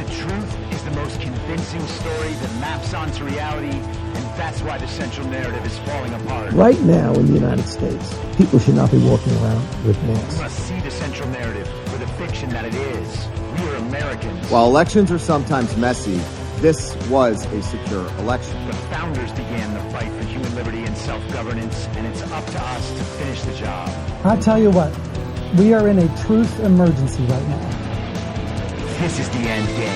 truth is the most convincing story that maps onto reality, and that's why the central narrative is falling apart. Right now in the United States, people should not be walking around with masks. We must see the central narrative for the fiction that it is. We are Americans. While elections are sometimes messy, this was a secure election. The founders began the fight for human liberty and self-governance, and it's up to us to finish the job. I'll tell you what, we are in a truth emergency right now. This is the end game.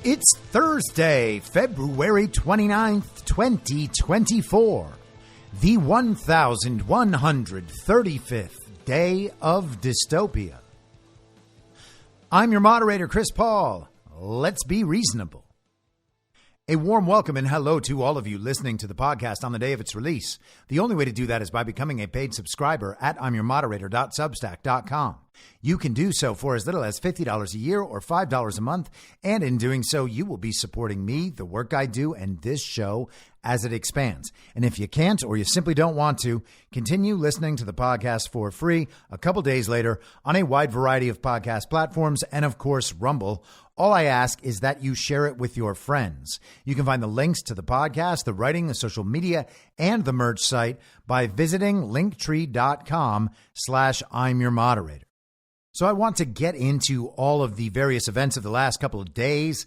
It's Thursday, February 29th, 2024, the 1135th day of dystopia. I'm your moderator, Chris Paul. Let's be reasonable. A warm welcome and hello to all of you listening to the podcast on the day of its release. The only way to do that is by becoming a paid subscriber at imyourmoderator.substack.com. You can do so for as little as $50 a year or $5 a month, and in doing so, you will be supporting me, the work I do, and this show as it expands. And if you can't or you simply don't want to, continue listening to the podcast for free a couple days later on a wide variety of podcast platforms and, of course, Rumble. All I ask is that you share it with your friends. You can find the links to the podcast, the writing, the social media, and the merch site by visiting linktree.com/I'mYourModerator. So I want to get into all of the various events of the last couple of days.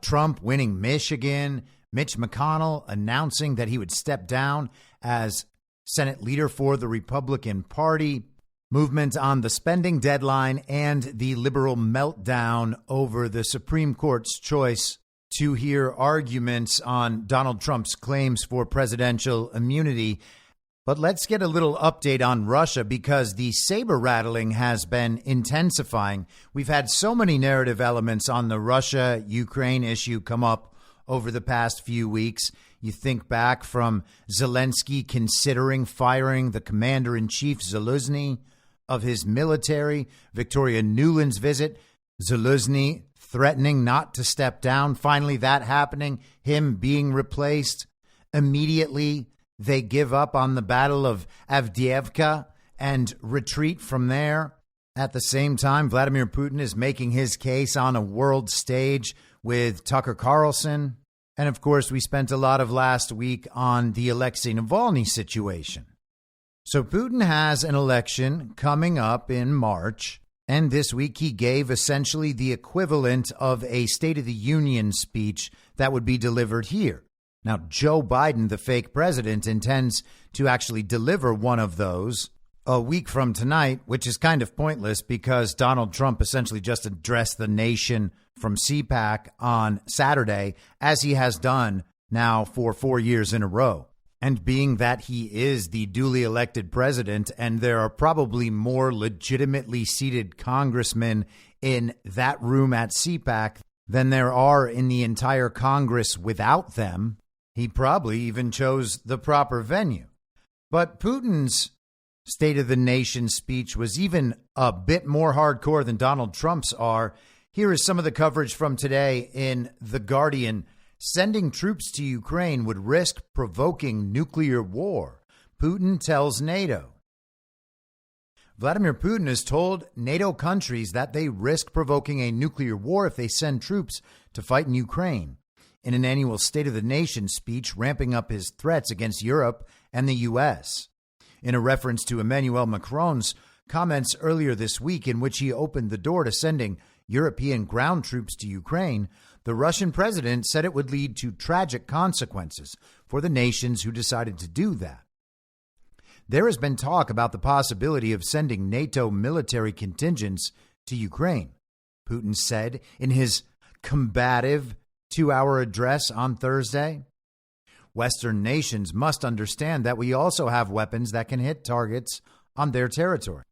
Trump winning Michigan, Mitch McConnell announcing that he would step down as Senate leader for the Republican Party, movement on the spending deadline, and the liberal meltdown over the Supreme Court's choice to hear arguments on Donald Trump's claims for presidential immunity. But let's get a little update on Russia because the saber-rattling has been intensifying. We've had so many narrative elements on the Russia-Ukraine issue come up over the past few weeks. You think back from Zelensky considering firing the commander-in-chief Zaluzny of his military, Victoria Nuland's visit, Zaluzny threatening not to step down, finally that happening, him being replaced immediately. They give up on the Battle of Avdiivka and retreat from there. At the same time, Vladimir Putin is making his case on a world stage with Tucker Carlson. And of course, we spent a lot of last week on the Alexei Navalny situation. So Putin has an election coming up in March. And this week he gave essentially the equivalent of a State of the Union speech that would be delivered here. Now, Joe Biden, the fake president, intends to actually deliver one of those a week from tonight, which is kind of pointless because Donald Trump essentially just addressed the nation from CPAC on Saturday, as he has done now for 4 years in a row. And being that he is the duly elected president and there are probably more legitimately seated congressmen in that room at CPAC than there are in the entire Congress without them, he probably even chose the proper venue. But Putin's State of the Nation speech was even a bit more hardcore than Donald Trump's are. Here is some of the coverage from today in The Guardian. Sending troops to Ukraine would risk provoking nuclear war, Putin tells NATO. Vladimir Putin has told NATO countries that they risk provoking a nuclear war if they send troops to fight in Ukraine. In an annual State of the Nation speech, ramping up his threats against Europe and the U.S. In a reference to Emmanuel Macron's comments earlier this week in which he opened the door to sending European ground troops to Ukraine, the Russian president said it would lead to tragic consequences for the nations who decided to do that. There has been talk about the possibility of sending NATO military contingents to Ukraine, Putin said in his combative 2-hour address on Thursday. Western nations must understand that we also have weapons that can hit targets on their territory.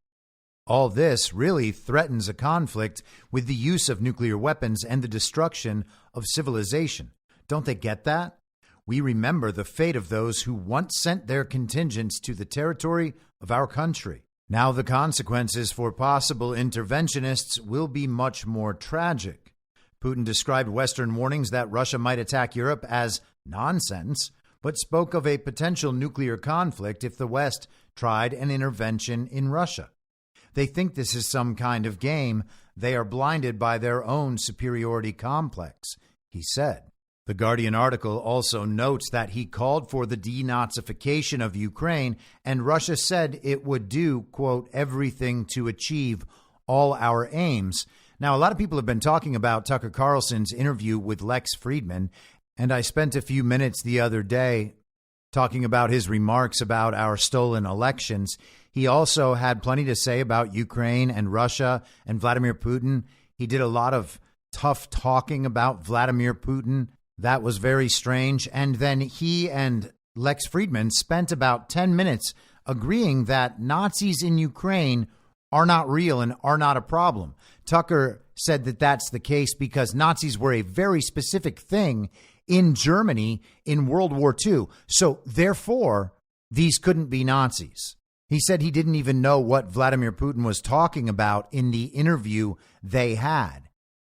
All this really threatens a conflict with the use of nuclear weapons and the destruction of civilization. Don't they get that? We remember the fate of those who once sent their contingents to the territory of our country. Now the consequences for possible interventionists will be much more tragic. Putin described Western warnings that Russia might attack Europe as nonsense, but spoke of a potential nuclear conflict if the West tried an intervention in Russia. They think this is some kind of game. They are blinded by their own superiority complex, he said. The Guardian article also notes that he called for the denazification of Ukraine, and Russia said it would do, quote, everything to achieve all our aims. Now, a lot of people have been talking about Tucker Carlson's interview with Lex Friedman, and I spent a few minutes the other day talking about his remarks about our stolen elections. He also had plenty to say about Ukraine and Russia and Vladimir Putin. He did a lot of tough talking about Vladimir Putin. That was very strange. And then he and Lex Friedman spent about 10 minutes agreeing that Nazis in Ukraine are not real and are not a problem. Tucker said that that's the case because Nazis were a very specific thing in Germany in World War II. So therefore, these couldn't be Nazis. He said he didn't even know what Vladimir Putin was talking about in the interview they had.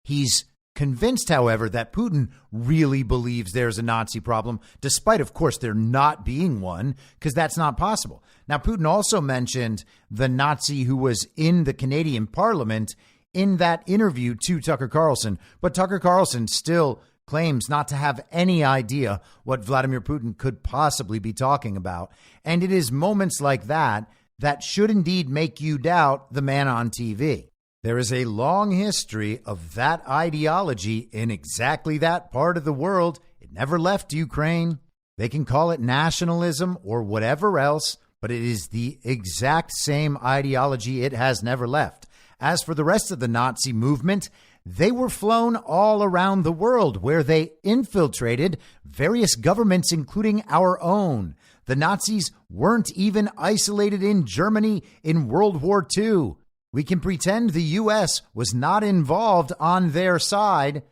He's convinced, however, that Putin really believes there's a Nazi problem, despite, of course, there not being one, because that's not possible. Now, Putin also mentioned the Nazi who was in the Canadian Parliament in that interview to Tucker Carlson, but Tucker Carlson still claims not to have any idea what Vladimir Putin could possibly be talking about. And it is moments like that that should indeed make you doubt the man on TV. There is a long history of that ideology in exactly that part of the world. It never left Ukraine. They can call it nationalism or whatever else, but it is the exact same ideology. It has never left. As for the rest of the Nazi movement, they were flown all around the world where they infiltrated various governments, including our own. The Nazis weren't even isolated in Germany in World War II. We can pretend the U.S. was not involved on their side,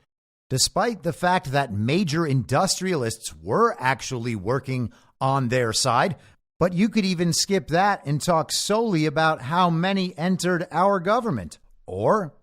despite the fact that major industrialists were actually working on their side. But you could even skip that and talk solely about how many entered our government. Or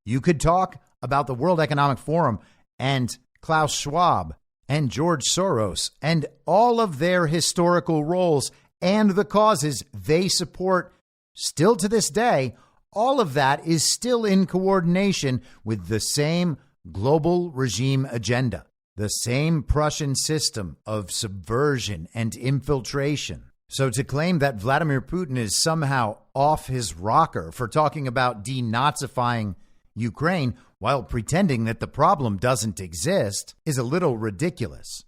you could talk about the World Economic Forum and Klaus Schwab and George Soros and all of their historical roles and the causes they support still to this day. All of that is still in coordination with the same global regime agenda, the same Prussian system of subversion and infiltration. So to claim that Vladimir Putin is somehow off his rocker for talking about denazifying Ukraine while pretending that the problem doesn't exist is a little ridiculous.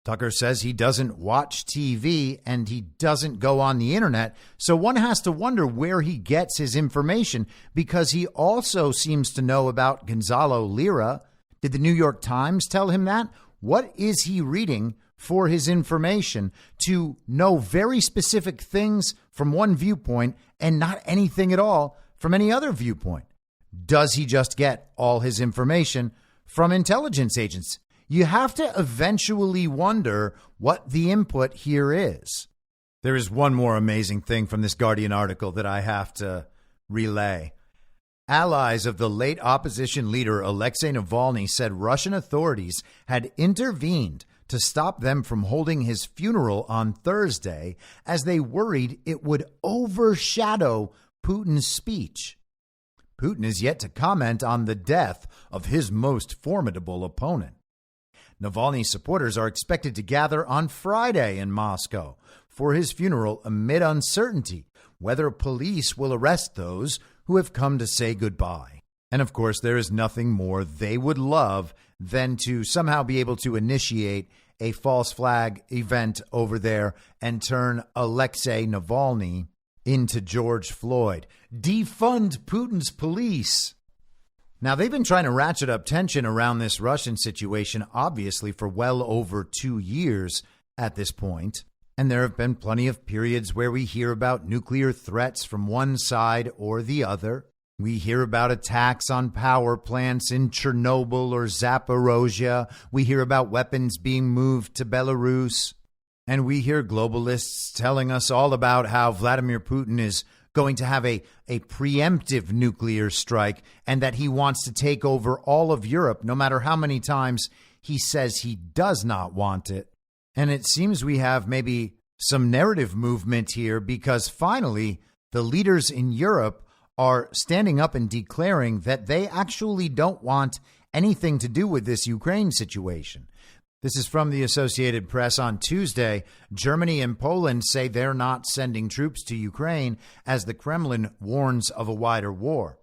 Tucker says he doesn't watch TV and he doesn't go on the internet, so one has to wonder where he gets his information, because he also seems to know about Gonzalo Lira. Did the New York Times tell him that? What is he reading for his information to know very specific things from one viewpoint and not anything at all from any other viewpoint? Does he just get all his information from intelligence agents? You have to eventually wonder what the input here is. There is one more amazing thing from this Guardian article that I have to relay. Allies of the late opposition leader Alexei Navalny said Russian authorities had intervened to stop them from holding his funeral on Thursday, as they worried it would overshadow Putin's speech. Putin is yet to comment on the death of his most formidable opponent. Navalny's supporters are expected to gather on Friday in Moscow for his funeral amid uncertainty whether police will arrest those who have come to say goodbye. And of course, there is nothing more they would love than to somehow be able to initiate a false flag event over there and turn Alexei Navalny into George Floyd. Defund Putin's police. Now, they've been trying to ratchet up tension around this Russian situation, obviously, for well over 2 years at this point. And there have been plenty of periods where we hear about nuclear threats from one side or the other. We hear about attacks on power plants in Chernobyl or Zaporozhye. We hear about weapons being moved to Belarus. And we hear globalists telling us all about how Vladimir Putin is going to have a preemptive nuclear strike and that he wants to take over all of Europe, no matter how many times he says he does not want it. And it seems we have maybe some narrative movement here because finally the leaders in Europe are standing up and declaring that they actually don't want anything to do with this Ukraine situation. This is from the Associated Press on Tuesday. Germany and Poland say they're not sending troops to Ukraine as the Kremlin warns of a wider war.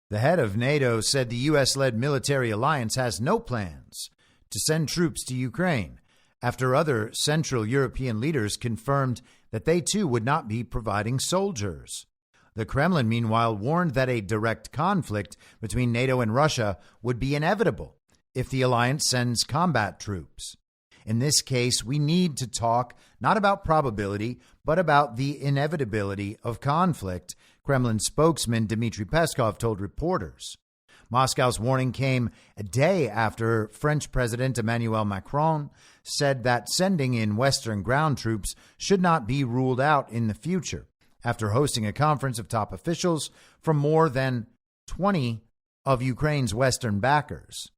The head of NATO said the U.S.-led military alliance has no plans to send troops to Ukraine after other Central European leaders confirmed that they too would not be providing soldiers. The Kremlin, meanwhile, warned that a direct conflict between NATO and Russia would be inevitable if the alliance sends combat troops. In this case, we need to talk not about probability, but about the inevitability of conflict, Kremlin spokesman Dmitry Peskov told reporters. Moscow's warning came a day after French President Emmanuel Macron said that sending in Western ground troops should not be ruled out in the future, after hosting a conference of top officials from more than 20 of Ukraine's Western backers.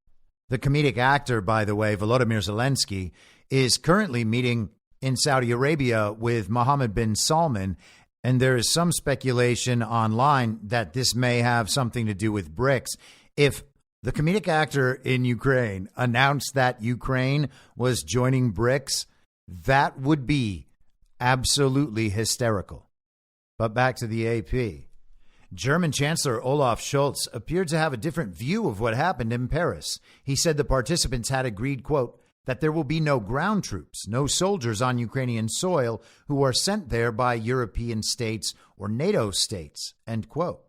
The comedic actor, by the way, Volodymyr Zelensky, is currently meeting in Saudi Arabia with Mohammed bin Salman, and there is some speculation online that this may have something to do with BRICS. If the comedic actor in Ukraine announced that Ukraine was joining BRICS, that would be absolutely hysterical. But back to the AP. German Chancellor Olaf Scholz appeared to have a different view of what happened in Paris. He said the participants had agreed, quote, that there will be no ground troops, no soldiers on Ukrainian soil who are sent there by European states or NATO states, end quote.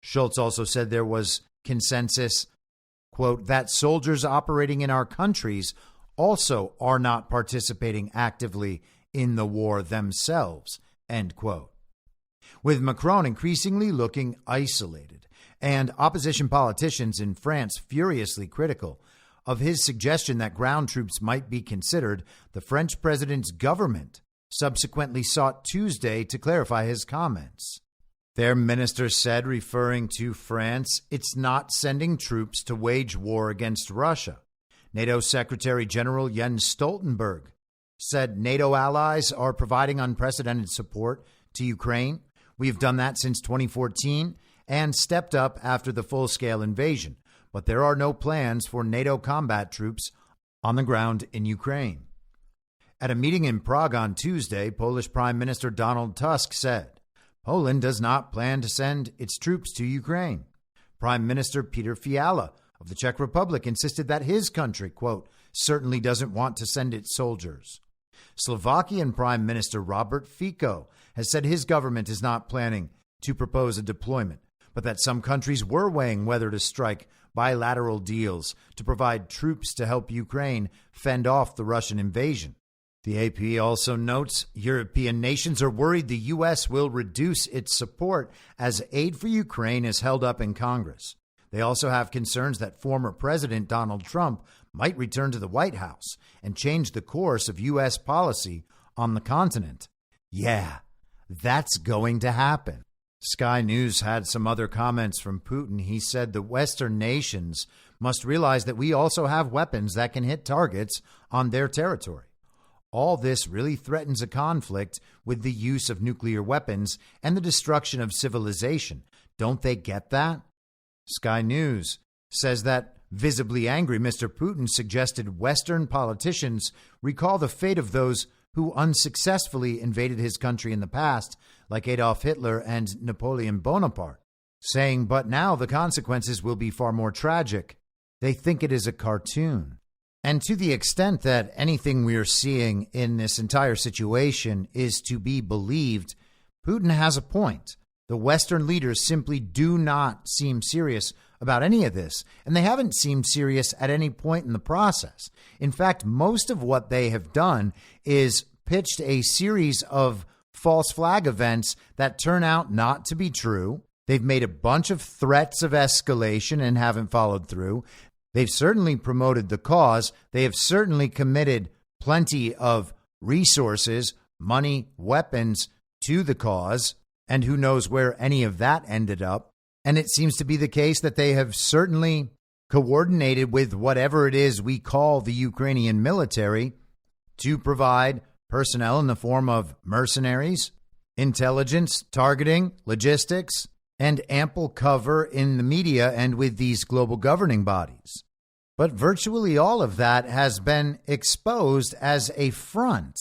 Scholz also said there was consensus, quote, that soldiers operating in our countries also are not participating actively in the war themselves, end quote. With Macron increasingly looking isolated and opposition politicians in France furiously critical of his suggestion that ground troops might be considered, the French president's government subsequently sought Tuesday to clarify his comments. Their minister said, referring to France, it's not sending troops to wage war against Russia. NATO Secretary General Jens Stoltenberg said NATO allies are providing unprecedented support to Ukraine. We've done that since 2014 and stepped up after the full-scale invasion. But there are no plans for NATO combat troops on the ground in Ukraine. At a meeting in Prague on Tuesday, Polish Prime Minister Donald Tusk said, Poland does not plan to send its troops to Ukraine. Prime Minister Peter Fiala of the Czech Republic insisted that his country, quote, certainly doesn't want to send its soldiers. Slovakian Prime Minister Robert Fico has said his government is not planning to propose a deployment, but that some countries were weighing whether to strike bilateral deals to provide troops to help Ukraine fend off the Russian invasion. The AP also notes European nations are worried the U.S. will reduce its support as aid for Ukraine is held up in Congress. They also have concerns that former President Donald Trump might return to the White House and change the course of U.S. policy on the continent. Yeah, that's going to happen. Sky News had some other comments from Putin. He said the Western nations must realize that we also have weapons that can hit targets on their territory. All this really threatens a conflict with the use of nuclear weapons and the destruction of civilization. Don't they get that? Sky News says that visibly angry Mr. Putin suggested Western politicians recall the fate of those who unsuccessfully invaded his country in the past, like Adolf Hitler and Napoleon Bonaparte, saying, but now the consequences will be far more tragic. They think it is a cartoon. And to the extent that anything we are seeing in this entire situation is to be believed, Putin has a point. The Western leaders simply do not seem serious about any of this, and they haven't seemed serious at any point in the process. In fact, most of what they have done is pitched a series of false flag events that turn out not to be true. They've made a bunch of threats of escalation and haven't followed through. They've certainly promoted the cause. They have certainly committed plenty of resources, money, weapons to the cause. And who knows where any of that ended up. And it seems to be the case that they have certainly coordinated with whatever it is we call the Ukrainian military to provide personnel in the form of mercenaries, intelligence, targeting, logistics, and ample cover in the media and with these global governing bodies. But virtually all of that has been exposed as a front.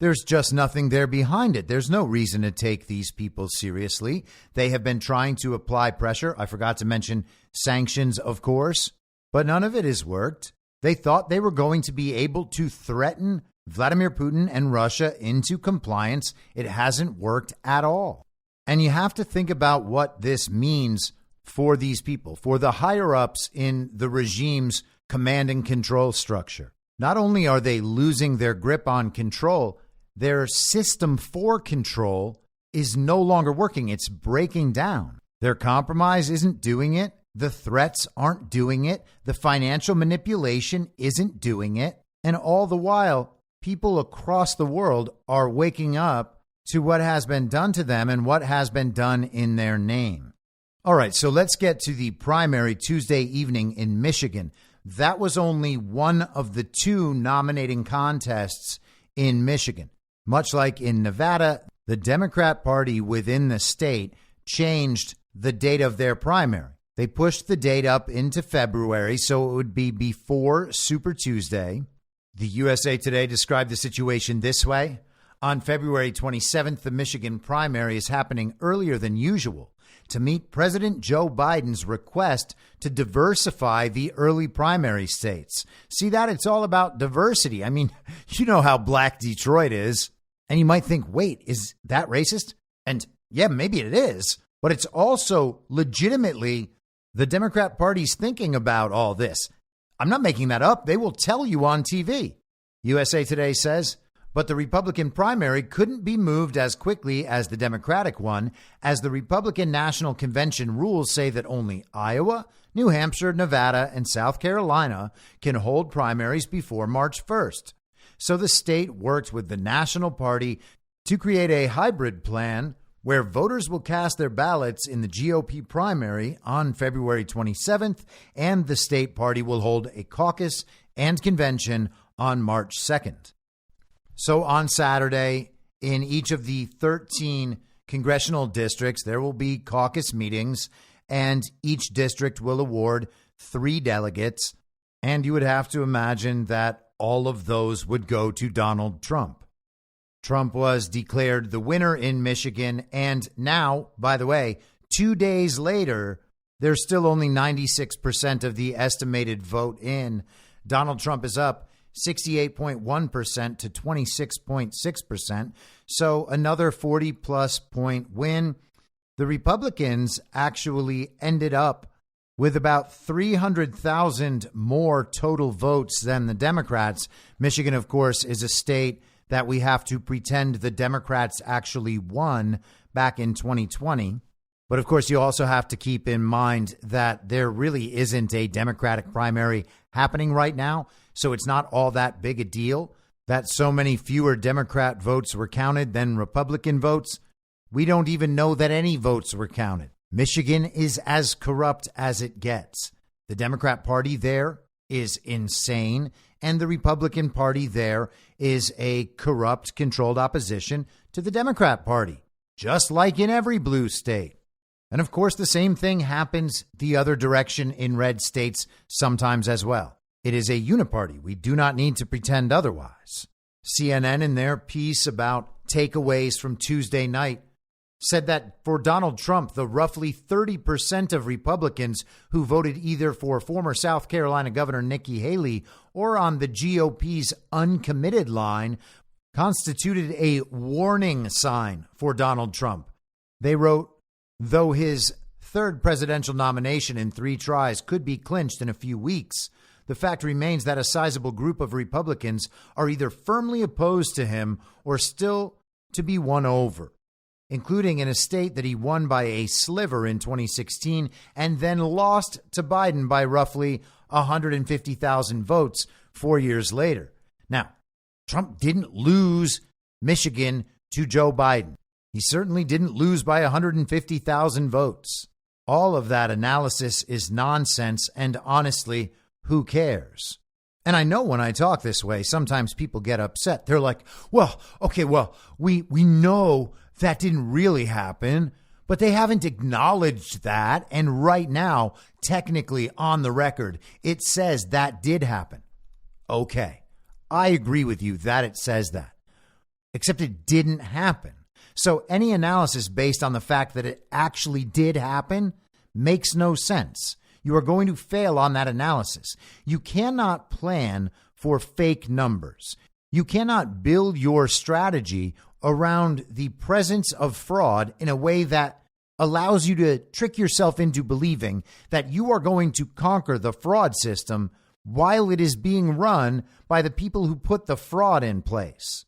There's just nothing there behind it. There's no reason to take these people seriously. They have been trying to apply pressure. I forgot to mention sanctions, of course, but none of it has worked. They thought they were going to be able to threaten Vladimir Putin and Russia into compliance. It hasn't worked at all. And you have to think about what this means for these people, for the higher-ups in the regime's command and control structure. Not only are they losing their grip on control, their system for control is no longer working. It's breaking down. Their compromise isn't doing it. The threats aren't doing it. The financial manipulation isn't doing it. And all the while, people across the world are waking up to what has been done to them and what has been done in their name. All right, so let's get to the primary Tuesday evening in Michigan. That was only one of the two nominating contests in Michigan. Much like in Nevada, the Democrat Party within the state changed the date of their primary. They pushed the date up into February, so it would be before Super Tuesday. The USA Today described the situation this way. On February 27th, the Michigan primary is happening earlier than usual to meet President Joe Biden's request to diversify the early primary states. See that? It's all about diversity. I mean, you know how black Detroit is. And you might think, wait, is that racist? And yeah, maybe it is. But it's also legitimately the Democrat Party's thinking about all this. I'm not making that up. They will tell you on TV. USA Today says, but the Republican primary couldn't be moved as quickly as the Democratic one, as the Republican National Convention rules say that only Iowa, New Hampshire, Nevada, and South Carolina can hold primaries before March 1st. So the state worked with the National Party to create a hybrid plan where voters will cast their ballots in the GOP primary on February 27th, and the state party will hold a caucus and convention on March 2nd. So on Saturday, in each of the 13 congressional districts, there will be caucus meetings, and each district will award 3 delegates. And you would have to imagine that all of those would go to Donald Trump. Trump was declared the winner in Michigan. And now, by the way, 2 days later, there's still only 96% of the estimated vote in. Donald Trump is up 68.1% to 26.6%. So another 40-plus point win. The Republicans actually ended up with about 300,000 more total votes than the Democrats. Michigan, of course, is a state that we have to pretend the Democrats actually won back in 2020. But of course, you also have to keep in mind that there really isn't a Democratic primary happening right now. So it's not all that big a deal that so many fewer Democrat votes were counted than Republican votes. We don't even know that any votes were counted. Michigan is as corrupt as it gets. The Democrat Party there is insane, and the Republican Party there is a corrupt, controlled opposition to the Democrat Party, just like in every blue state. And of course, the same thing happens the other direction in red states sometimes as well. It is a uniparty. We do not need to pretend otherwise. CNN, in their piece about takeaways from Tuesday night, said that for Donald Trump, the roughly 30% of Republicans who voted either for former South Carolina Governor Nikki Haley or on the GOP's uncommitted line constituted a warning sign for Donald Trump. They wrote, though his third presidential nomination in 3 tries could be clinched in a few weeks, the fact remains that a sizable group of Republicans are either firmly opposed to him or still to be won over, including in a state that he won by a sliver in 2016 and then lost to Biden by roughly 150,000 votes 4 years later. Now, Trump didn't lose Michigan to Joe Biden. He certainly didn't lose by 150,000 votes. All of that analysis is nonsense, and honestly, who cares? And I know when I talk this way, sometimes people get upset. They're like, we know that didn't really happen, but they haven't acknowledged that. And right now, technically on the record, it says that did happen. Okay, I agree with you that it says that, except it didn't happen. So any analysis based on the fact that it actually did happen makes no sense. You are going to fail on that analysis. You cannot plan for fake numbers. You cannot build your strategy around the presence of fraud in a way that allows you to trick yourself into believing that you are going to conquer the fraud system while it is being run by the people who put the fraud in place.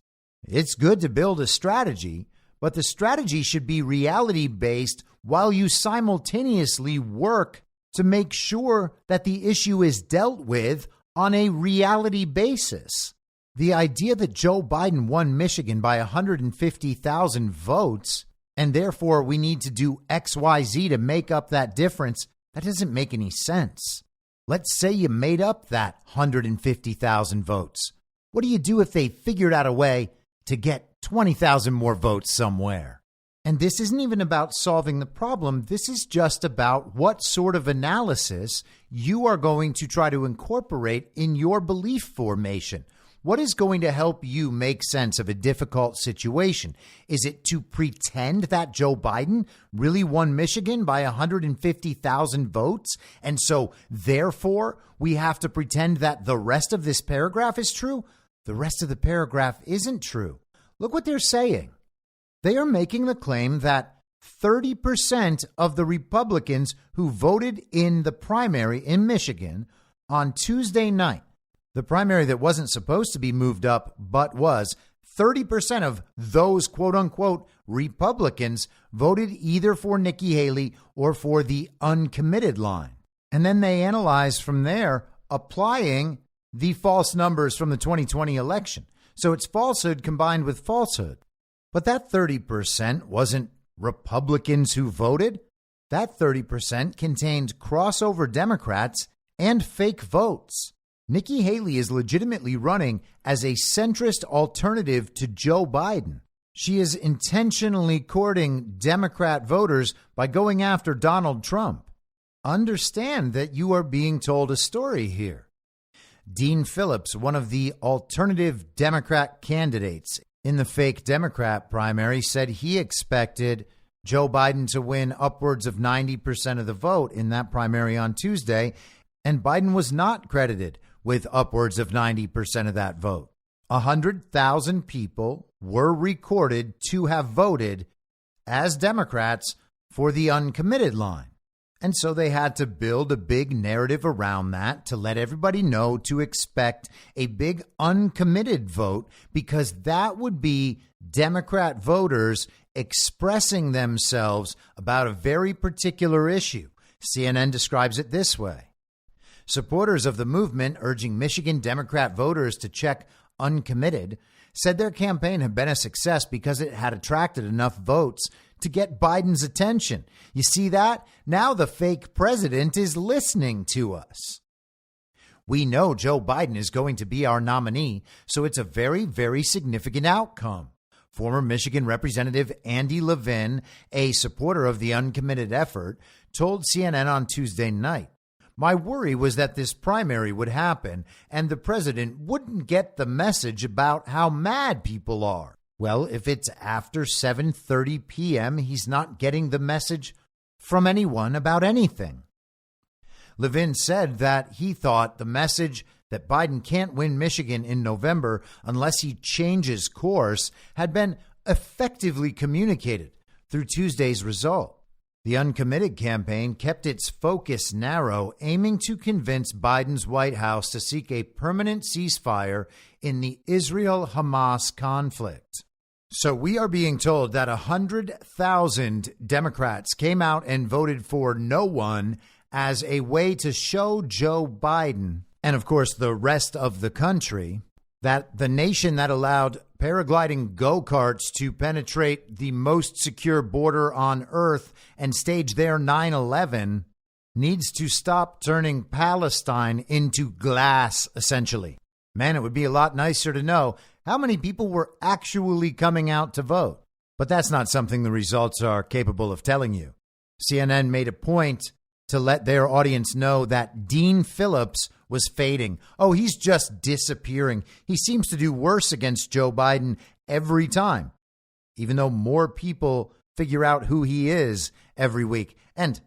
It's good to build a strategy, but the strategy should be reality-based while you simultaneously work to make sure that the issue is dealt with on a reality basis. The idea that Joe Biden won Michigan by 150,000 votes, and therefore we need to do XYZ to make up that difference, that doesn't make any sense. Let's say you made up that 150,000 votes. What do you do if they figured out a way to get 20,000 more votes somewhere? And this isn't even about solving the problem. This is just about what sort of analysis you are going to try to incorporate in your belief formation. What is going to help you make sense of a difficult situation? Is it to pretend that Joe Biden really won Michigan by 150,000 votes? And so, therefore, we have to pretend that the rest of this paragraph is true? The rest of the paragraph isn't true. Look what they're saying. They are making the claim that 30% of the Republicans who voted in the primary in Michigan on Tuesday night, the primary that wasn't supposed to be moved up, but was, 30% of those quote unquote Republicans voted either for Nikki Haley or for the uncommitted line. And then they analyze from there, applying the false numbers from the 2020 election. So it's falsehood combined with falsehood. But that 30% wasn't Republicans who voted. That 30% contained crossover Democrats and fake votes. Nikki Haley is legitimately running as a centrist alternative to Joe Biden. She is intentionally courting Democrat voters by going after Donald Trump. Understand that you are being told a story here. Dean Phillips, one of the alternative Democrat candidates in the fake Democrat primary, said he expected Joe Biden to win upwards of 90% of the vote in that primary on Tuesday, and Biden was not credited with upwards of 90% of that vote. 100,000 people were recorded to have voted as Democrats for the uncommitted line. And so they had to build a big narrative around that to let everybody know to expect a big uncommitted vote, because that would be Democrat voters expressing themselves about a very particular issue. CNN describes it this way. Supporters of the movement urging Michigan Democrat voters to check uncommitted said their campaign had been a success because it had attracted enough votes to get Biden's attention. You see that? Now the fake president is listening to us. We know Joe Biden is going to be our nominee, so it's a very, very significant outcome. Former Michigan Representative Andy Levin, a supporter of the uncommitted effort, told CNN on Tuesday night, "My worry was that this primary would happen and the president wouldn't get the message about how mad people are." Well, if it's after 7:30 p.m., he's not getting the message from anyone about anything. Levin said that he thought the message that Biden can't win Michigan in November unless he changes course had been effectively communicated through Tuesday's result. The uncommitted campaign kept its focus narrow, aiming to convince Biden's White House to seek a permanent ceasefire in the Israel-Hamas conflict. So we are being told that 100,000 Democrats came out and voted for no one as a way to show Joe Biden, and of course the rest of the country, that the nation that allowed paragliding go-karts to penetrate the most secure border on earth and stage their 9/11 needs to stop turning Palestine into glass, essentially. Man, it would be a lot nicer to know how many people were actually coming out to vote. But that's not something the results are capable of telling you. CNN made a point to let their audience know that Dean Phillips was fading. Oh, he's just disappearing. He seems to do worse against Joe Biden every time, even though more people figure out who he is every week. And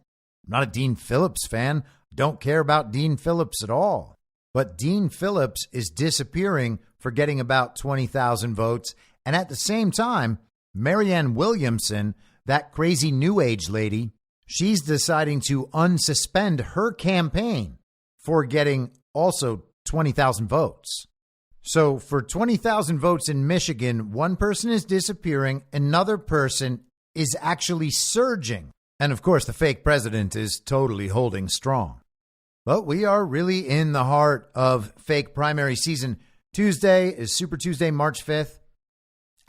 I'm not a Dean Phillips fan. Don't care about Dean Phillips at all. But Dean Phillips is disappearing for getting about 20,000 votes. And at the same time, Marianne Williamson, that crazy New Age lady, she's deciding to unsuspend her campaign for getting also 20,000 votes. So for 20,000 votes in Michigan, one person is disappearing, another person is actually surging. And of course, the fake president is totally holding strong. But we are really in the heart of fake primary season. Tuesday is Super Tuesday, March 5th.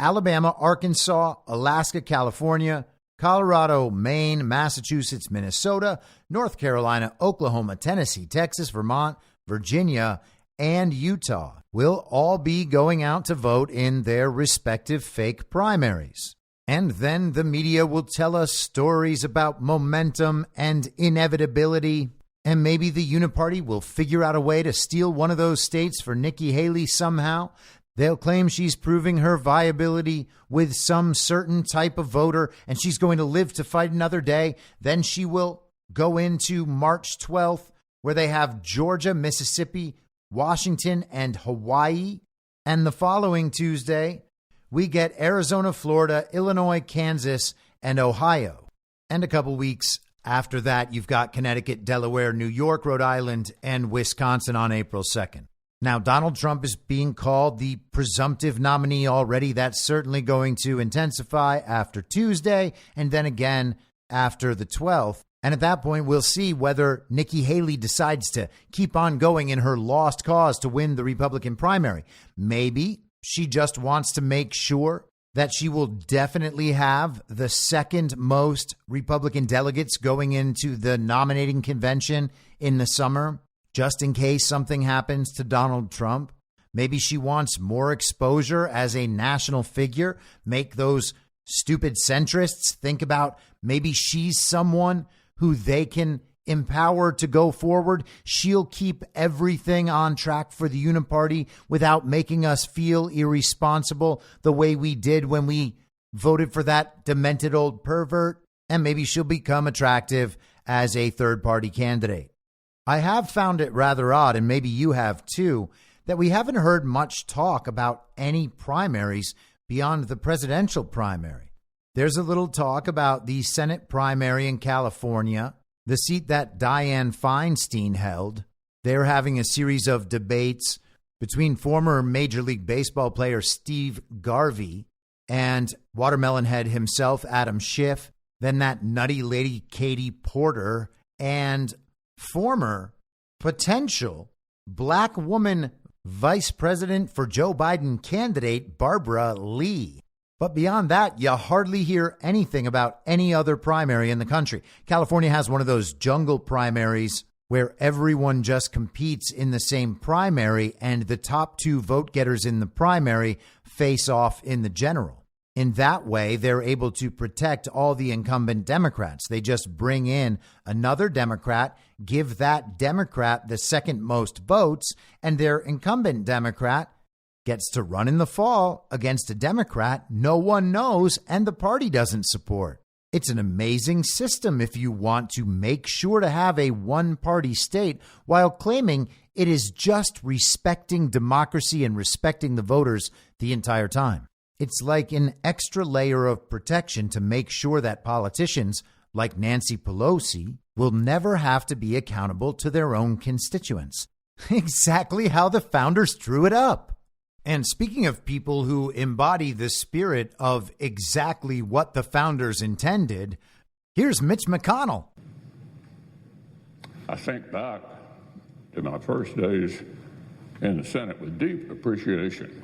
Alabama, Arkansas, Alaska, California, Colorado, Maine, Massachusetts, Minnesota, North Carolina, Oklahoma, Tennessee, Texas, Vermont, Virginia, and Utah will all be going out to vote in their respective fake primaries. And then the media will tell us stories about momentum and inevitability. And maybe the Uniparty will figure out a way to steal one of those states for Nikki Haley somehow. They'll claim she's proving her viability with some certain type of voter, and she's going to live to fight another day. Then she will go into March 12th, where they have Georgia, Mississippi, Washington, and Hawaii. And the following Tuesday, we get Arizona, Florida, Illinois, Kansas, and Ohio. And a couple weeks after that, you've got Connecticut, Delaware, New York, Rhode Island, and Wisconsin on April 2nd. Now, Donald Trump is being called the presumptive nominee already. That's certainly going to intensify after Tuesday and then again after the 12th. And at that point, we'll see whether Nikki Haley decides to keep on going in her lost cause to win the Republican primary. Maybe she just wants to make sure that she will definitely have the second most Republican delegates going into the nominating convention in the summer, just in case something happens to Donald Trump. Maybe she wants more exposure as a national figure, make those stupid centrists think about maybe she's someone who they can empower to go forward. She'll keep everything on track for the Uniparty without making us feel irresponsible the way we did when we voted for that demented old pervert. And maybe she'll become attractive as a third-party candidate. I have found it rather odd, and maybe you have too, that we haven't heard much talk about any primaries beyond the presidential primary. There's a little talk about the Senate primary in California, the seat that Dianne Feinstein held. They're having a series of debates between former Major League Baseball player Steve Garvey and watermelon head himself, Adam Schiff, then that nutty lady Katie Porter, and former potential black woman vice president for Joe Biden candidate Barbara Lee. But beyond that, you hardly hear anything about any other primary in the country. California has one of those jungle primaries where everyone just competes in the same primary and the top two vote getters in the primary face off in the general. In that way, they're able to protect all the incumbent Democrats. They just bring in another Democrat, give that Democrat the second most votes, and their incumbent Democrat gets to run in the fall against a Democrat no one knows and the party doesn't support. It's an amazing system if you want to make sure to have a one-party state while claiming it is just respecting democracy and respecting the voters the entire time. It's like an extra layer of protection to make sure that politicians like Nancy Pelosi, will never have to be accountable to their own constituents. Exactly how the founders drew it up. And speaking of people who embody the spirit of exactly what the founders intended, here's Mitch McConnell. I think back to my first days in the Senate with deep appreciation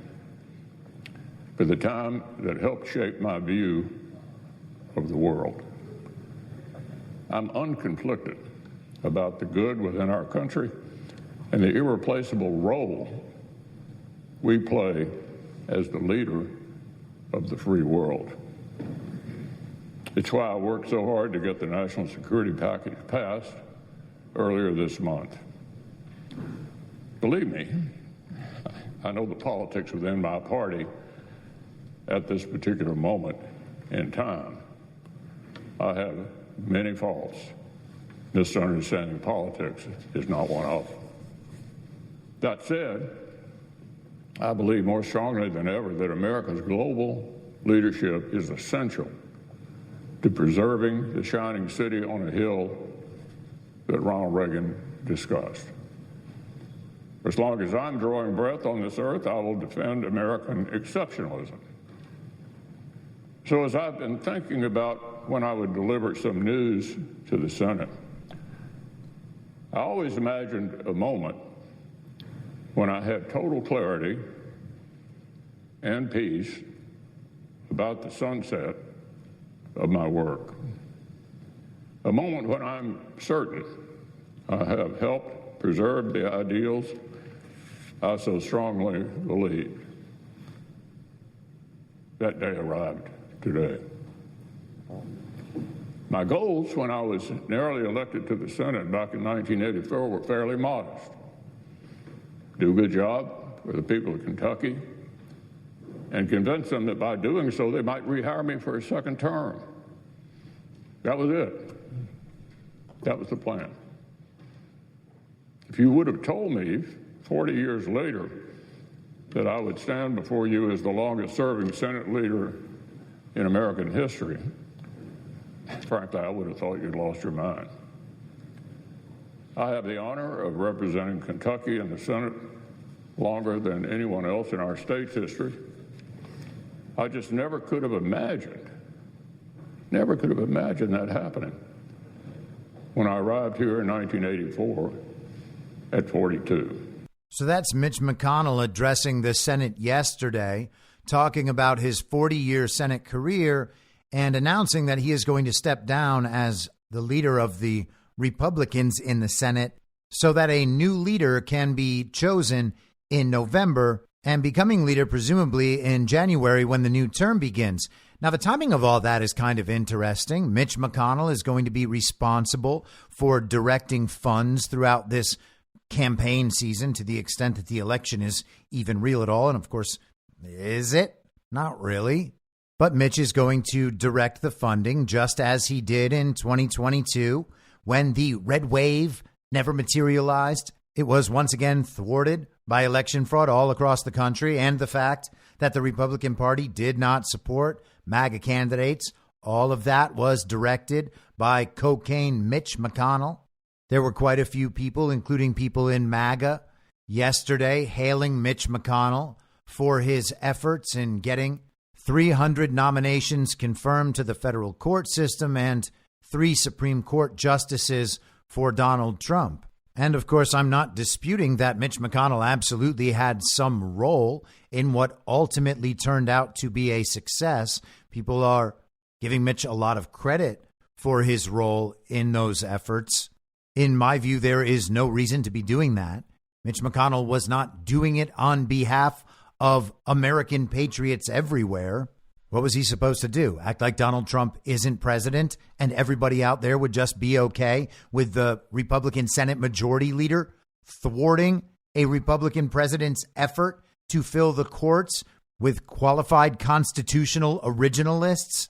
for the time that helped shape my view of the world. I'm unconflicted about the good within our country and the irreplaceable role we play as the leader of the free world. It's why I worked so hard to get the national security package passed earlier this month. Believe me, I know the politics within my party at this particular moment in time. I have many faults. Misunderstanding politics is not one of them. That said, I believe more strongly than ever that America's global leadership is essential to preserving the shining city on a hill that Ronald Reagan discussed. As long as I'm drawing breath on this earth, I will defend American exceptionalism. So as I've been thinking about when I would deliver some news to the Senate, I always imagined a moment when I had total clarity and peace about the sunset of my work. A moment when I'm certain I have helped preserve the ideals I so strongly believe. That day arrived today. My goals when I was narrowly elected to the Senate back in 1984 were fairly modest. Do a good job for the people of Kentucky and convince them that by doing so they might rehire me for a second term. That was it. That was the plan. If you would have told me 40 years later that I would stand before you as the longest serving Senate leader in American history, frankly, I would have thought you'd lost your mind. I have the honor of representing Kentucky in the Senate longer than anyone else in our state's history. I just never could have imagined that happening when I arrived here in 1984 at 42. So that's Mitch McConnell addressing the Senate yesterday, talking about his 40-year Senate career and announcing that he is going to step down as the leader of the Republicans in the Senate so that a new leader can be chosen in November and becoming leader presumably in January when the new term begins. Now, the timing of all that is kind of interesting. Mitch McConnell is going to be responsible for directing funds throughout this campaign season to the extent that the election is even real at all. And of course, is it? Not really. But Mitch is going to direct the funding just as he did in 2022 when the red wave never materialized. It was once again thwarted by election fraud all across the country and the fact that the Republican Party did not support MAGA candidates. All of that was directed by cocaine Mitch McConnell. There were quite a few people, including people in MAGA, yesterday hailing Mitch McConnell for his efforts in getting 300 nominations confirmed to the federal court system and 3 Supreme Court justices for Donald Trump. And of course, I'm not disputing that Mitch McConnell absolutely had some role in what ultimately turned out to be a success. People are giving Mitch a lot of credit for his role in those efforts. In my view, there is no reason to be doing that. Mitch McConnell was not doing it on behalf of American patriots everywhere. What was he supposed to do? Act like Donald Trump isn't president and everybody out there would just be okay with the Republican Senate Majority Leader thwarting a Republican president's effort to fill the courts with qualified constitutional originalists?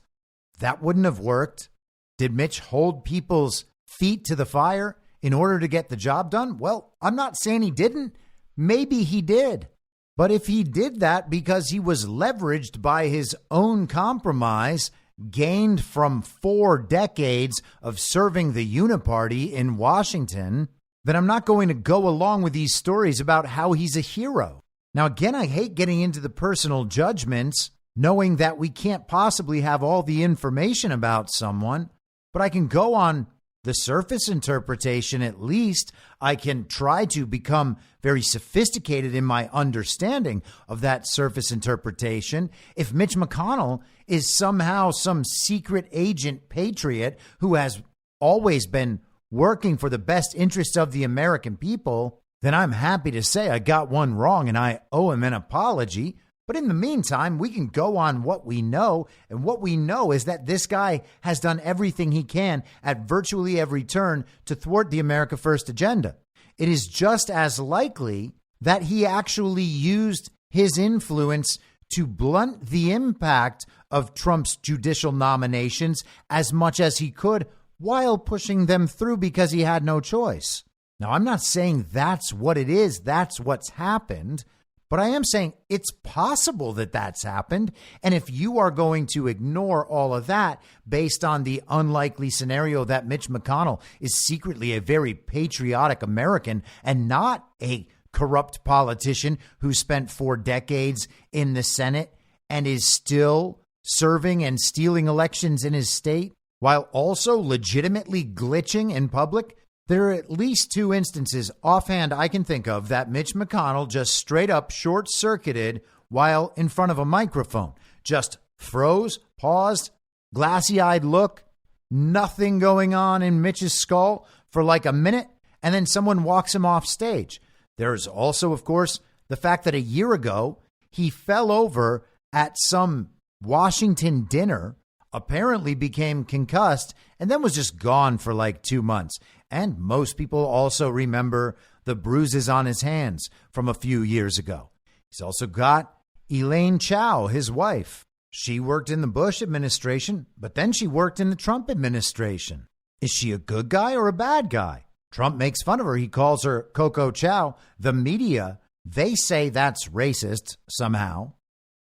That wouldn't have worked. Did Mitch hold people's feet to the fire in order to get the job done? Well, I'm not saying he didn't. Maybe he did. But if he did that because he was leveraged by his own compromise, gained from 4 decades of serving the Uniparty in Washington, then I'm not going to go along with these stories about how he's a hero. Now, again, I hate getting into the personal judgments, knowing that we can't possibly have all the information about someone, but I can go on the surface interpretation. At least I can try to become very sophisticated in my understanding of that surface interpretation. If Mitch McConnell is somehow some secret agent patriot who has always been working for the best interest of the American people, then I'm happy to say I got one wrong and I owe him an apology. But in the meantime, we can go on what we know. And what we know is that this guy has done everything he can at virtually every turn to thwart the America First agenda. It is just as likely that he actually used his influence to blunt the impact of Trump's judicial nominations as much as he could while pushing them through because he had no choice. Now, I'm not saying that's what it is. That's what's happened. But I am saying it's possible that that's happened. And if you are going to ignore all of that based on the unlikely scenario that Mitch McConnell is secretly a very patriotic American and not a corrupt politician who spent 4 decades in the Senate and is still serving and stealing elections in his state while also legitimately glitching in public, there are at least 2 instances offhand I can think of that Mitch McConnell just straight up short-circuited while in front of a microphone. Just froze, paused, glassy-eyed look, nothing going on in Mitch's skull for like a minute, and then someone walks him off stage. There's also, of course, the fact that a year ago he fell over at some Washington dinner, apparently became concussed, and then was just gone for like 2 months. And most people also remember the bruises on his hands from a few years ago. He's also got Elaine Chao, his wife. She worked in the Bush administration, but then she worked in the Trump administration. Is she a good guy or a bad guy? Trump makes fun of her. He calls her Coco Chow. The media, they say that's racist somehow.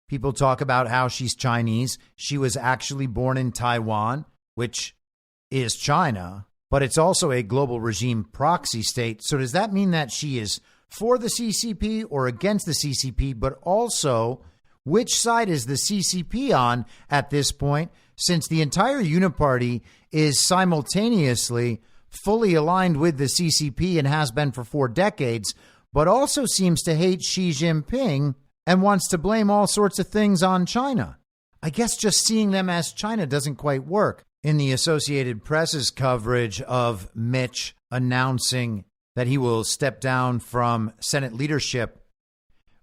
People talk about how she's Chinese. She was actually born in Taiwan, which is China, but it's also a global regime proxy state. So does that mean that she is for the CCP or against the CCP? But also, which side is the CCP on at this point, since the entire Uniparty is simultaneously fully aligned with the CCP and has been for 4 decades, but also seems to hate Xi Jinping and wants to blame all sorts of things on China? I guess just seeing them as China doesn't quite work. In the Associated Press's coverage of Mitch announcing that he will step down from Senate leadership,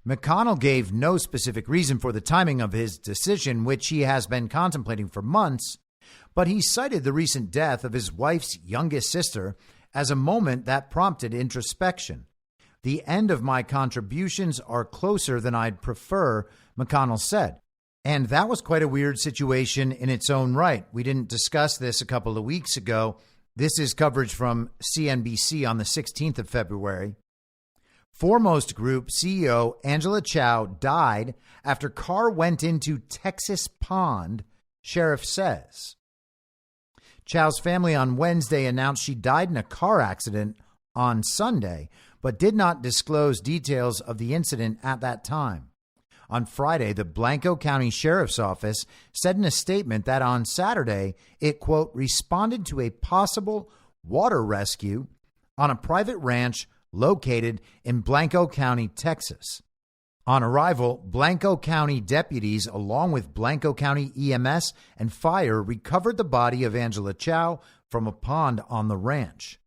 McConnell gave no specific reason for the timing of his decision, which he has been contemplating for months, but he cited the recent death of his wife's youngest sister as a moment that prompted introspection. The end of my contributions are closer than I'd prefer, McConnell said. And that was quite a weird situation in its own right. We didn't discuss this a couple of weeks ago. This is coverage from CNBC on the 16th of February. Foremost Group CEO Angela Chow died after car went into Texas pond, sheriff says. Chow's family on Wednesday announced she died in a car accident on Sunday, but did not disclose details of the incident at that time. On Friday, the Blanco County Sheriff's Office said in a statement that on Saturday, it, quote, responded to a possible water rescue on a private ranch located in Blanco County, Texas. On arrival, Blanco County deputies, along with Blanco County EMS and fire, recovered the body of Angela Chow from a pond on the ranch.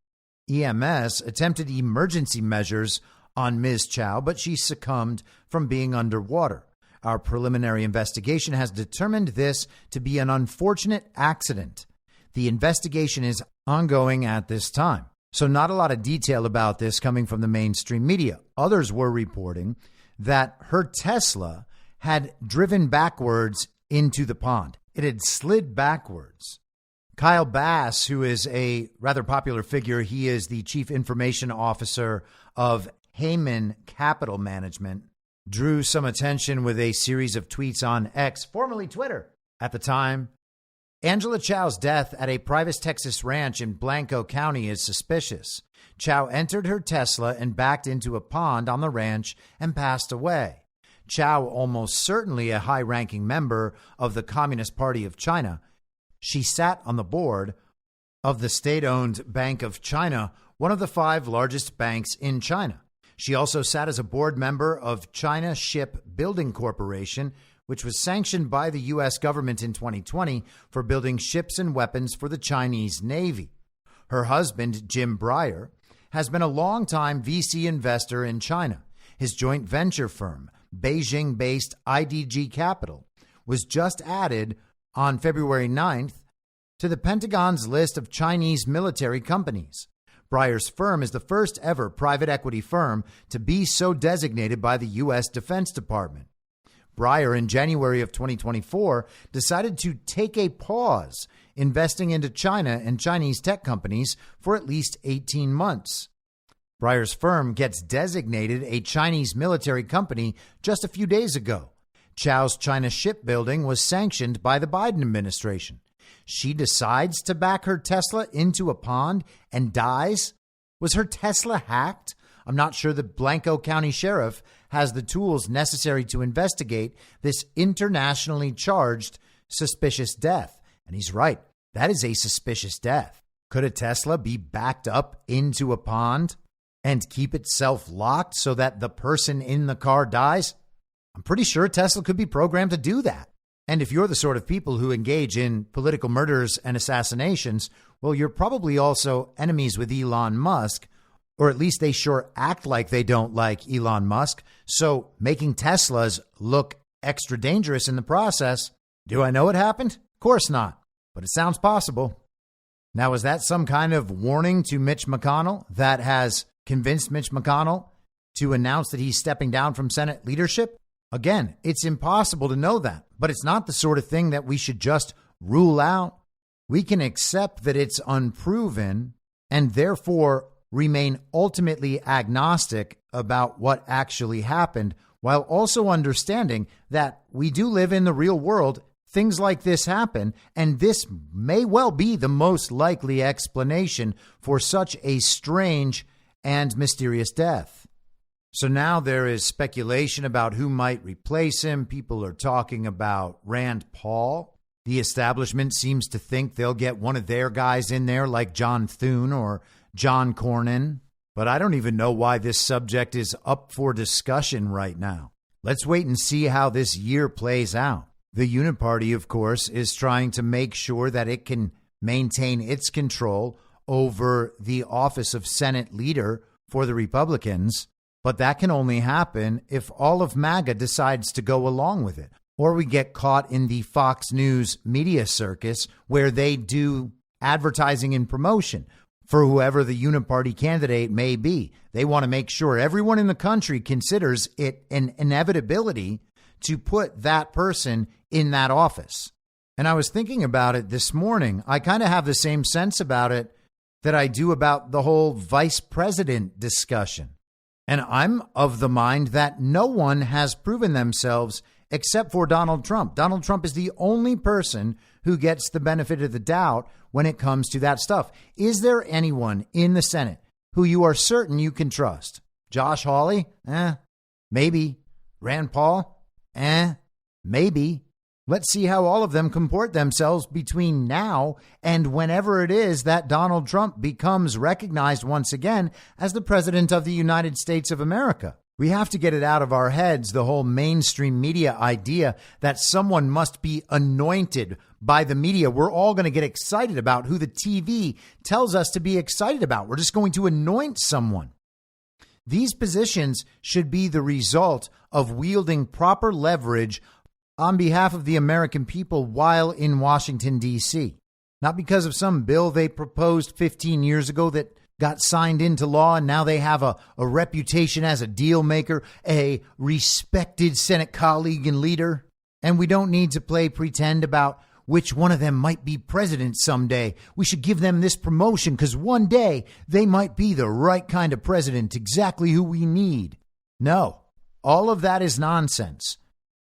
EMS attempted emergency measures on Ms. Chow, but she succumbed from being underwater. Our preliminary investigation has determined this to be an unfortunate accident. The investigation is ongoing at this time. So not a lot of detail about this coming from the mainstream media. Others were reporting that her Tesla had driven backwards into the pond. It had slid backwards. Kyle Bass, who is a rather popular figure, he is the chief information officer of Heyman Capital Management, drew some attention with a series of tweets on X, formerly Twitter, at the time, Angela Chow's death at a private Texas ranch in Blanco County is suspicious. Chow entered her Tesla and backed into a pond on the ranch and passed away. Chow, almost certainly a high-ranking member of the Communist Party of China. She sat on the board of the state-owned Bank of China, one of the 5 largest banks in China. She also sat as a board member of China Ship Building Corporation, which was sanctioned by the U.S. government in 2020 for building ships and weapons for the Chinese Navy. Her husband, Jim Breyer, has been a longtime VC investor in China. His joint venture firm, Beijing-based IDG Capital, was just added on February 9th to the Pentagon's list of Chinese military companies. Breyer's firm is the first ever private equity firm to be so designated by the U.S. Defense Department. Breyer, in January of 2024, decided to take a pause investing into China and Chinese tech companies for at least 18 months. Breyer's firm gets designated a Chinese military company just a few days ago. Chow's China shipbuilding was sanctioned by the Biden administration. She decides to back her Tesla into a pond and dies? Was her Tesla hacked? I'm not sure the Blanco County Sheriff has the tools necessary to investigate this internationally charged suspicious death. And he's right. That is a suspicious death. Could a Tesla be backed up into a pond and keep itself locked so that the person in the car dies? I'm pretty sure a Tesla could be programmed to do that. And if you're the sort of people who engage in political murders and assassinations, well, you're probably also enemies with Elon Musk, or at least they sure act like they don't like Elon Musk. So making Teslas look extra dangerous in the process. Do I know what happened? Of course not, but it sounds possible. Now, is that some kind of warning to Mitch McConnell that has convinced Mitch McConnell to announce that he's stepping down from Senate leadership? Again, it's impossible to know that, but it's not the sort of thing that we should just rule out. We can accept that it's unproven and therefore remain ultimately agnostic about what actually happened, while also understanding that we do live in the real world. Things like this happen, and this may well be the most likely explanation for such a strange and mysterious death. So now there is speculation about who might replace him. People are talking about Rand Paul. The establishment seems to think they'll get one of their guys in there like John Thune or John Cornyn. But I don't even know why this subject is up for discussion right now. Let's wait and see how this year plays out. The Uniparty, of course, is trying to make sure that it can maintain its control over the office of Senate leader for the Republicans. But that can only happen if all of MAGA decides to go along with it, or we get caught in the Fox News media circus where they do advertising and promotion for whoever the Uniparty candidate may be. They want to make sure everyone in the country considers it an inevitability to put that person in that office. And I was thinking about it this morning. I kind of have the same sense about it that I do about the whole vice president discussion. And I'm of the mind that no one has proven themselves except for Donald Trump. Donald Trump is the only person who gets the benefit of the doubt when it comes to that stuff. Is there anyone in the Senate who you are certain you can trust? Josh Hawley? Maybe. Rand Paul? Maybe. Let's see how all of them comport themselves between now and whenever it is that Donald Trump becomes recognized once again as the president of the United States of America. We have to get it out of our heads, the whole mainstream media idea that someone must be anointed by the media. We're all going to get excited about who the TV tells us to be excited about. We're just going to anoint someone. These positions should be the result of wielding proper leverage on behalf of the American people while in Washington, D.C. Not because of some bill they proposed 15 years ago that got signed into law and now they have a reputation as a deal maker, a respected Senate colleague and leader. And we don't need to play pretend about which one of them might be president someday. We should give them this promotion because one day they might be the right kind of president, exactly who we need. No, all of that is nonsense.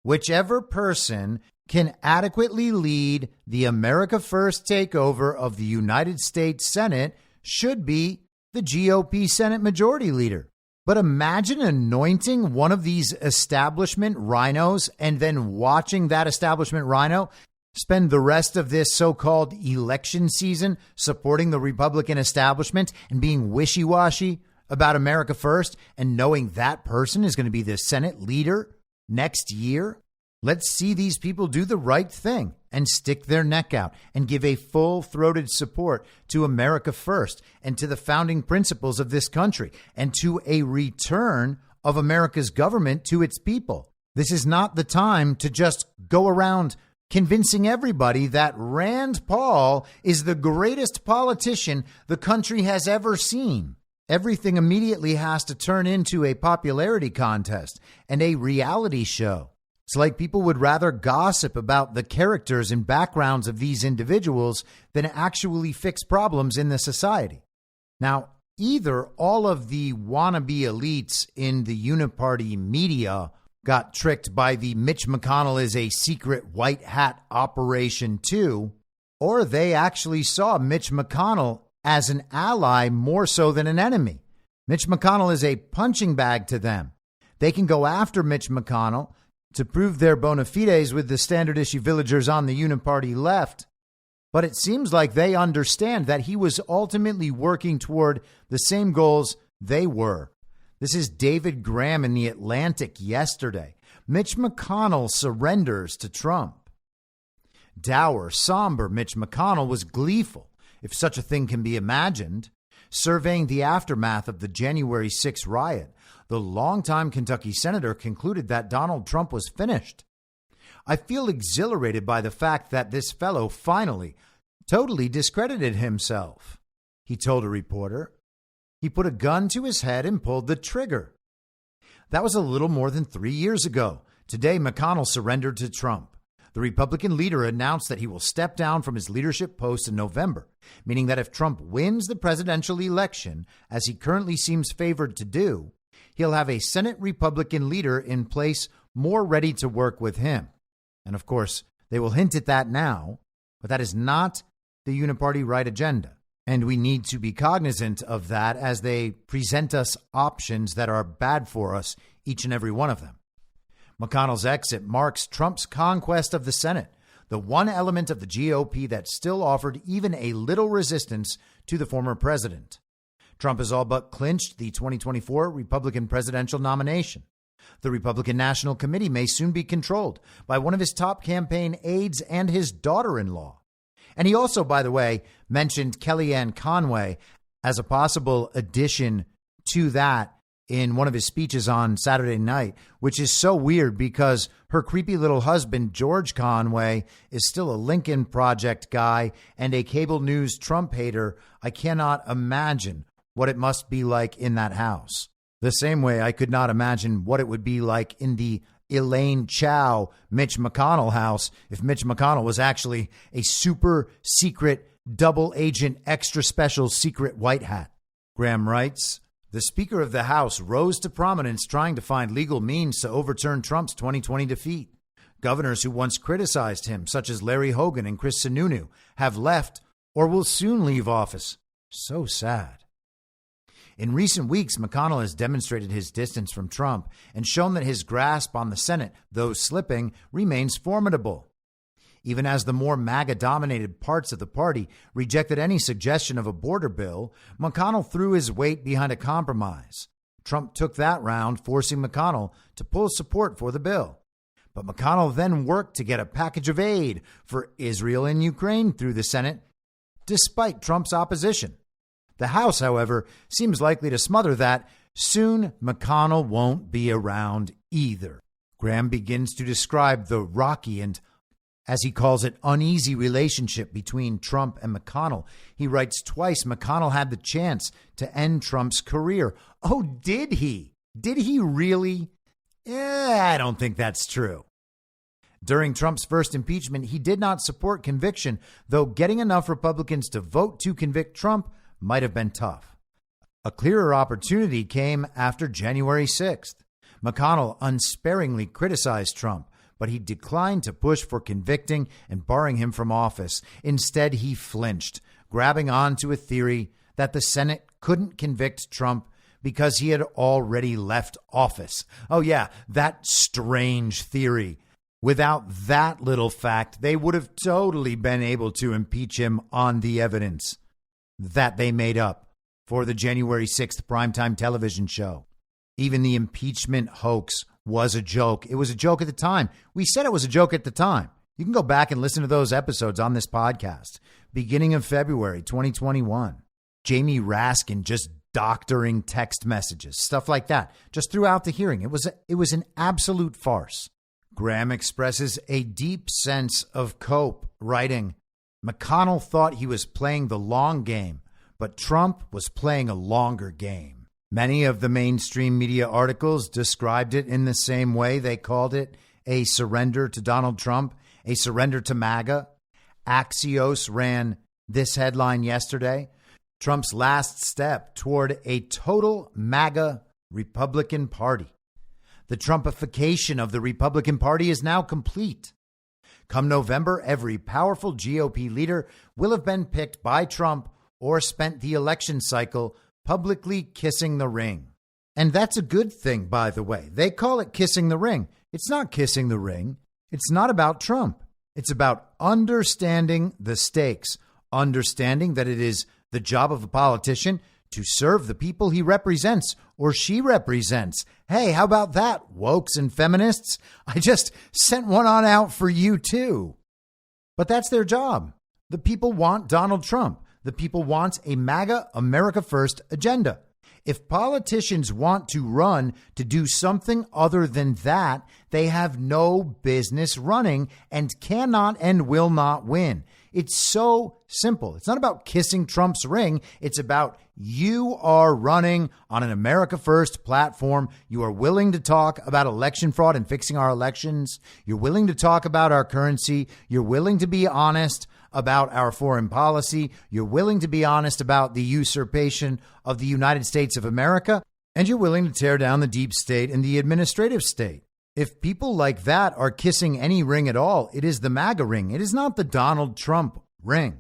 Whichever person can adequately lead the America First takeover of the United States Senate should be the GOP Senate Majority Leader. But imagine anointing one of these establishment rhinos and then watching that establishment rhino spend the rest of this so-called election season supporting the Republican establishment and being wishy-washy about America First and knowing that person is going to be the Senate leader next year. Let's see these people do the right thing and stick their neck out and give a full-throated support to America First and to the founding principles of this country and to a return of America's government to its people. This is not the time to just go around convincing everybody that Rand Paul is the greatest politician the country has ever seen. Everything immediately has to turn into a popularity contest and a reality show. It's like people would rather gossip about the characters and backgrounds of these individuals than actually fix problems in the society. Now, either all of the wannabe elites in the uniparty media got tricked by the Mitch McConnell is a secret white hat operation too, or they actually saw Mitch McConnell as an ally more so than an enemy. Mitch McConnell is a punching bag to them. They can go after Mitch McConnell to prove their bona fides with the standard issue villagers on the uniparty left. But it seems like they understand that he was ultimately working toward the same goals they were. This is David Graham in The Atlantic yesterday. Mitch McConnell surrenders to Trump. Dour, somber Mitch McConnell was gleeful, if such a thing can be imagined, surveying the aftermath of the January 6th riot. The longtime Kentucky senator concluded that Donald Trump was finished. I feel exhilarated by the fact that this fellow finally totally discredited himself, he told a reporter. He put a gun to his head and pulled the trigger. That was a little more than 3 years ago. Today, McConnell surrendered to Trump. The Republican leader announced that he will step down from his leadership post in November, meaning that if Trump wins the presidential election, as he currently seems favored to do, he'll have a Senate Republican leader in place more ready to work with him. And of course, they will hint at that now, but that is not the uniparty right agenda. And we need to be cognizant of that as they present us options that are bad for us, each and every one of them. McConnell's exit marks Trump's conquest of the Senate, the one element of the GOP that still offered even a little resistance to the former president. Trump has all but clinched the 2024 Republican presidential nomination. The Republican National Committee may soon be controlled by one of his top campaign aides and his daughter-in-law. And he also, by the way, mentioned Kellyanne Conway as a possible addition to that in one of his speeches on Saturday night, which is so weird because her creepy little husband, George Conway, is still a Lincoln Project guy and a cable news Trump hater. I cannot imagine what it must be like in that house. The same way I could not imagine what it would be like in the Elaine Chao, Mitch McConnell house if Mitch McConnell was actually a super secret, double agent, extra special secret white hat. Graham writes, the Speaker of the House rose to prominence trying to find legal means to overturn Trump's 2020 defeat. Governors who once criticized him, such as Larry Hogan and Chris Sununu, have left or will soon leave office. So sad. In recent weeks, McConnell has demonstrated his distance from Trump and shown that his grasp on the Senate, though slipping, remains formidable. Even as the more MAGA-dominated parts of the party rejected any suggestion of a border bill, McConnell threw his weight behind a compromise. Trump took that round, forcing McConnell to pull support for the bill. But McConnell then worked to get a package of aid for Israel and Ukraine through the Senate, despite Trump's opposition. The House, however, seems likely to smother that. Soon, McConnell won't be around either. Graham begins to describe the rocky and, as he calls it, uneasy relationship between Trump and McConnell. He writes twice McConnell had the chance to end Trump's career. Oh, did he? Did he really? I don't think that's true. During Trump's first impeachment, he did not support conviction, though getting enough Republicans to vote to convict Trump might have been tough. A clearer opportunity came after January 6th. McConnell unsparingly criticized Trump, but he declined to push for convicting and barring him from office. Instead, he flinched, grabbing onto a theory that the Senate couldn't convict Trump because he had already left office. Oh, yeah, that strange theory. Without that little fact, they would have totally been able to impeach him on the evidence that they made up for the January 6th primetime television show. Even the impeachment hoax was a joke. It was a joke at the time. We said it was a joke at the time. You can go back and listen to those episodes on this podcast. Beginning of February 2021. Jamie Raskin just doctoring text messages, stuff like that, just throughout the hearing. It was an absolute farce. Graham expresses a deep sense of cope, writing, McConnell thought he was playing the long game, but Trump was playing a longer game. Many of the mainstream media articles described it in the same way. They called it a surrender to Donald Trump, a surrender to MAGA. Axios ran this headline yesterday: Trump's last step toward a total MAGA Republican Party. The Trumpification of the Republican Party is now complete. Come November, every powerful GOP leader will have been picked by Trump or spent the election cycle publicly kissing the ring. And that's a good thing, by the way. They call it kissing the ring. It's not kissing the ring. It's not about Trump. It's about understanding the stakes, understanding that it is the job of a politician to serve the people he represents or she represents. Hey, how about that, wokes and feminists? I just sent one on out for you too. But that's their job. The people want Donald Trump. The people want a MAGA America First agenda. If politicians want to run to do something other than that, they have no business running and cannot and will not win. It's so simple. It's not about kissing Trump's ring. It's about you are running on an America First platform. You are willing to talk about election fraud and fixing our elections. You're willing to talk about our currency. You're willing to be honest about our foreign policy. You're willing to be honest about the usurpation of the United States of America. And you're willing to tear down the deep state and the administrative state. If people like that are kissing any ring at all, it is the MAGA ring. It is not the Donald Trump ring.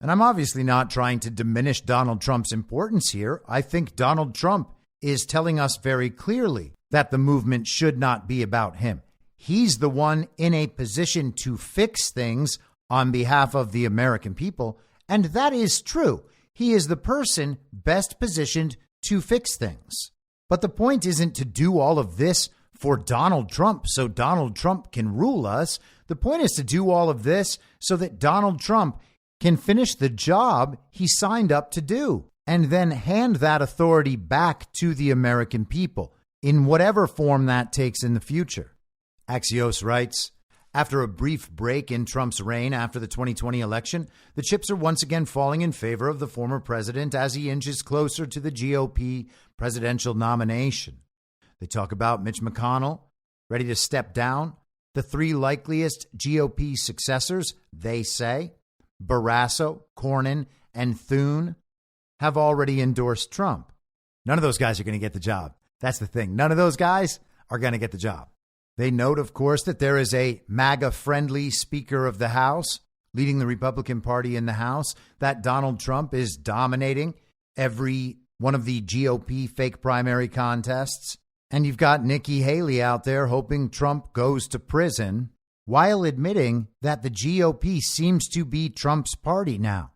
And I'm obviously not trying to diminish Donald Trump's importance here. I think Donald Trump is telling us very clearly that the movement should not be about him. He's the one in a position to fix things on behalf of the American people. And that is true. He is the person best positioned to fix things. But the point isn't to do all of this for Donald Trump so Donald Trump can rule us. The point is to do all of this so that Donald Trump can finish the job he signed up to do and then hand that authority back to the American people in whatever form that takes in the future. Axios writes, after a brief break in Trump's reign after the 2020 election, the chips are once again falling in favor of the former president as he inches closer to the GOP presidential nomination. They talk about Mitch McConnell ready to step down. The three likeliest GOP successors, they say, Barrasso, Cornyn, and Thune, have already endorsed Trump. None of those guys are going to get the job. That's the thing. None of those guys are going to get the job. They note, of course, that there is a MAGA-friendly Speaker of the House leading the Republican Party in the House, that Donald Trump is dominating every one of the GOP fake primary contests. And you've got Nikki Haley out there hoping Trump goes to prison while admitting that the GOP seems to be Trump's party now.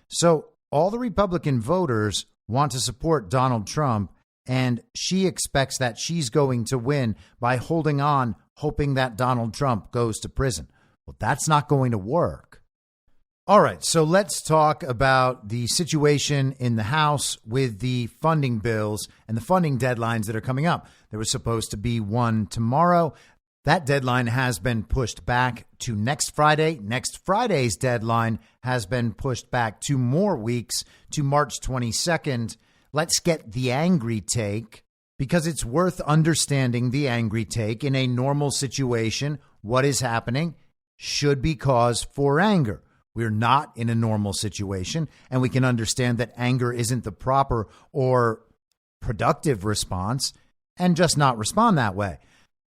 So all the Republican voters want to support Donald Trump, and she expects that she's going to win by holding on, hoping that Donald Trump goes to prison. Well, that's not going to work. All right, so let's talk about the situation in the House with the funding bills and the funding deadlines that are coming up. There was supposed to be one tomorrow. That deadline has been pushed back to next Friday. Next Friday's deadline has been pushed back 2 more weeks to March 22nd. Let's get the angry take, because it's worth understanding the angry take. In a normal situation, what is happening should be cause for anger. We're not in a normal situation, and we can understand that anger isn't the proper or productive response and just not respond that way.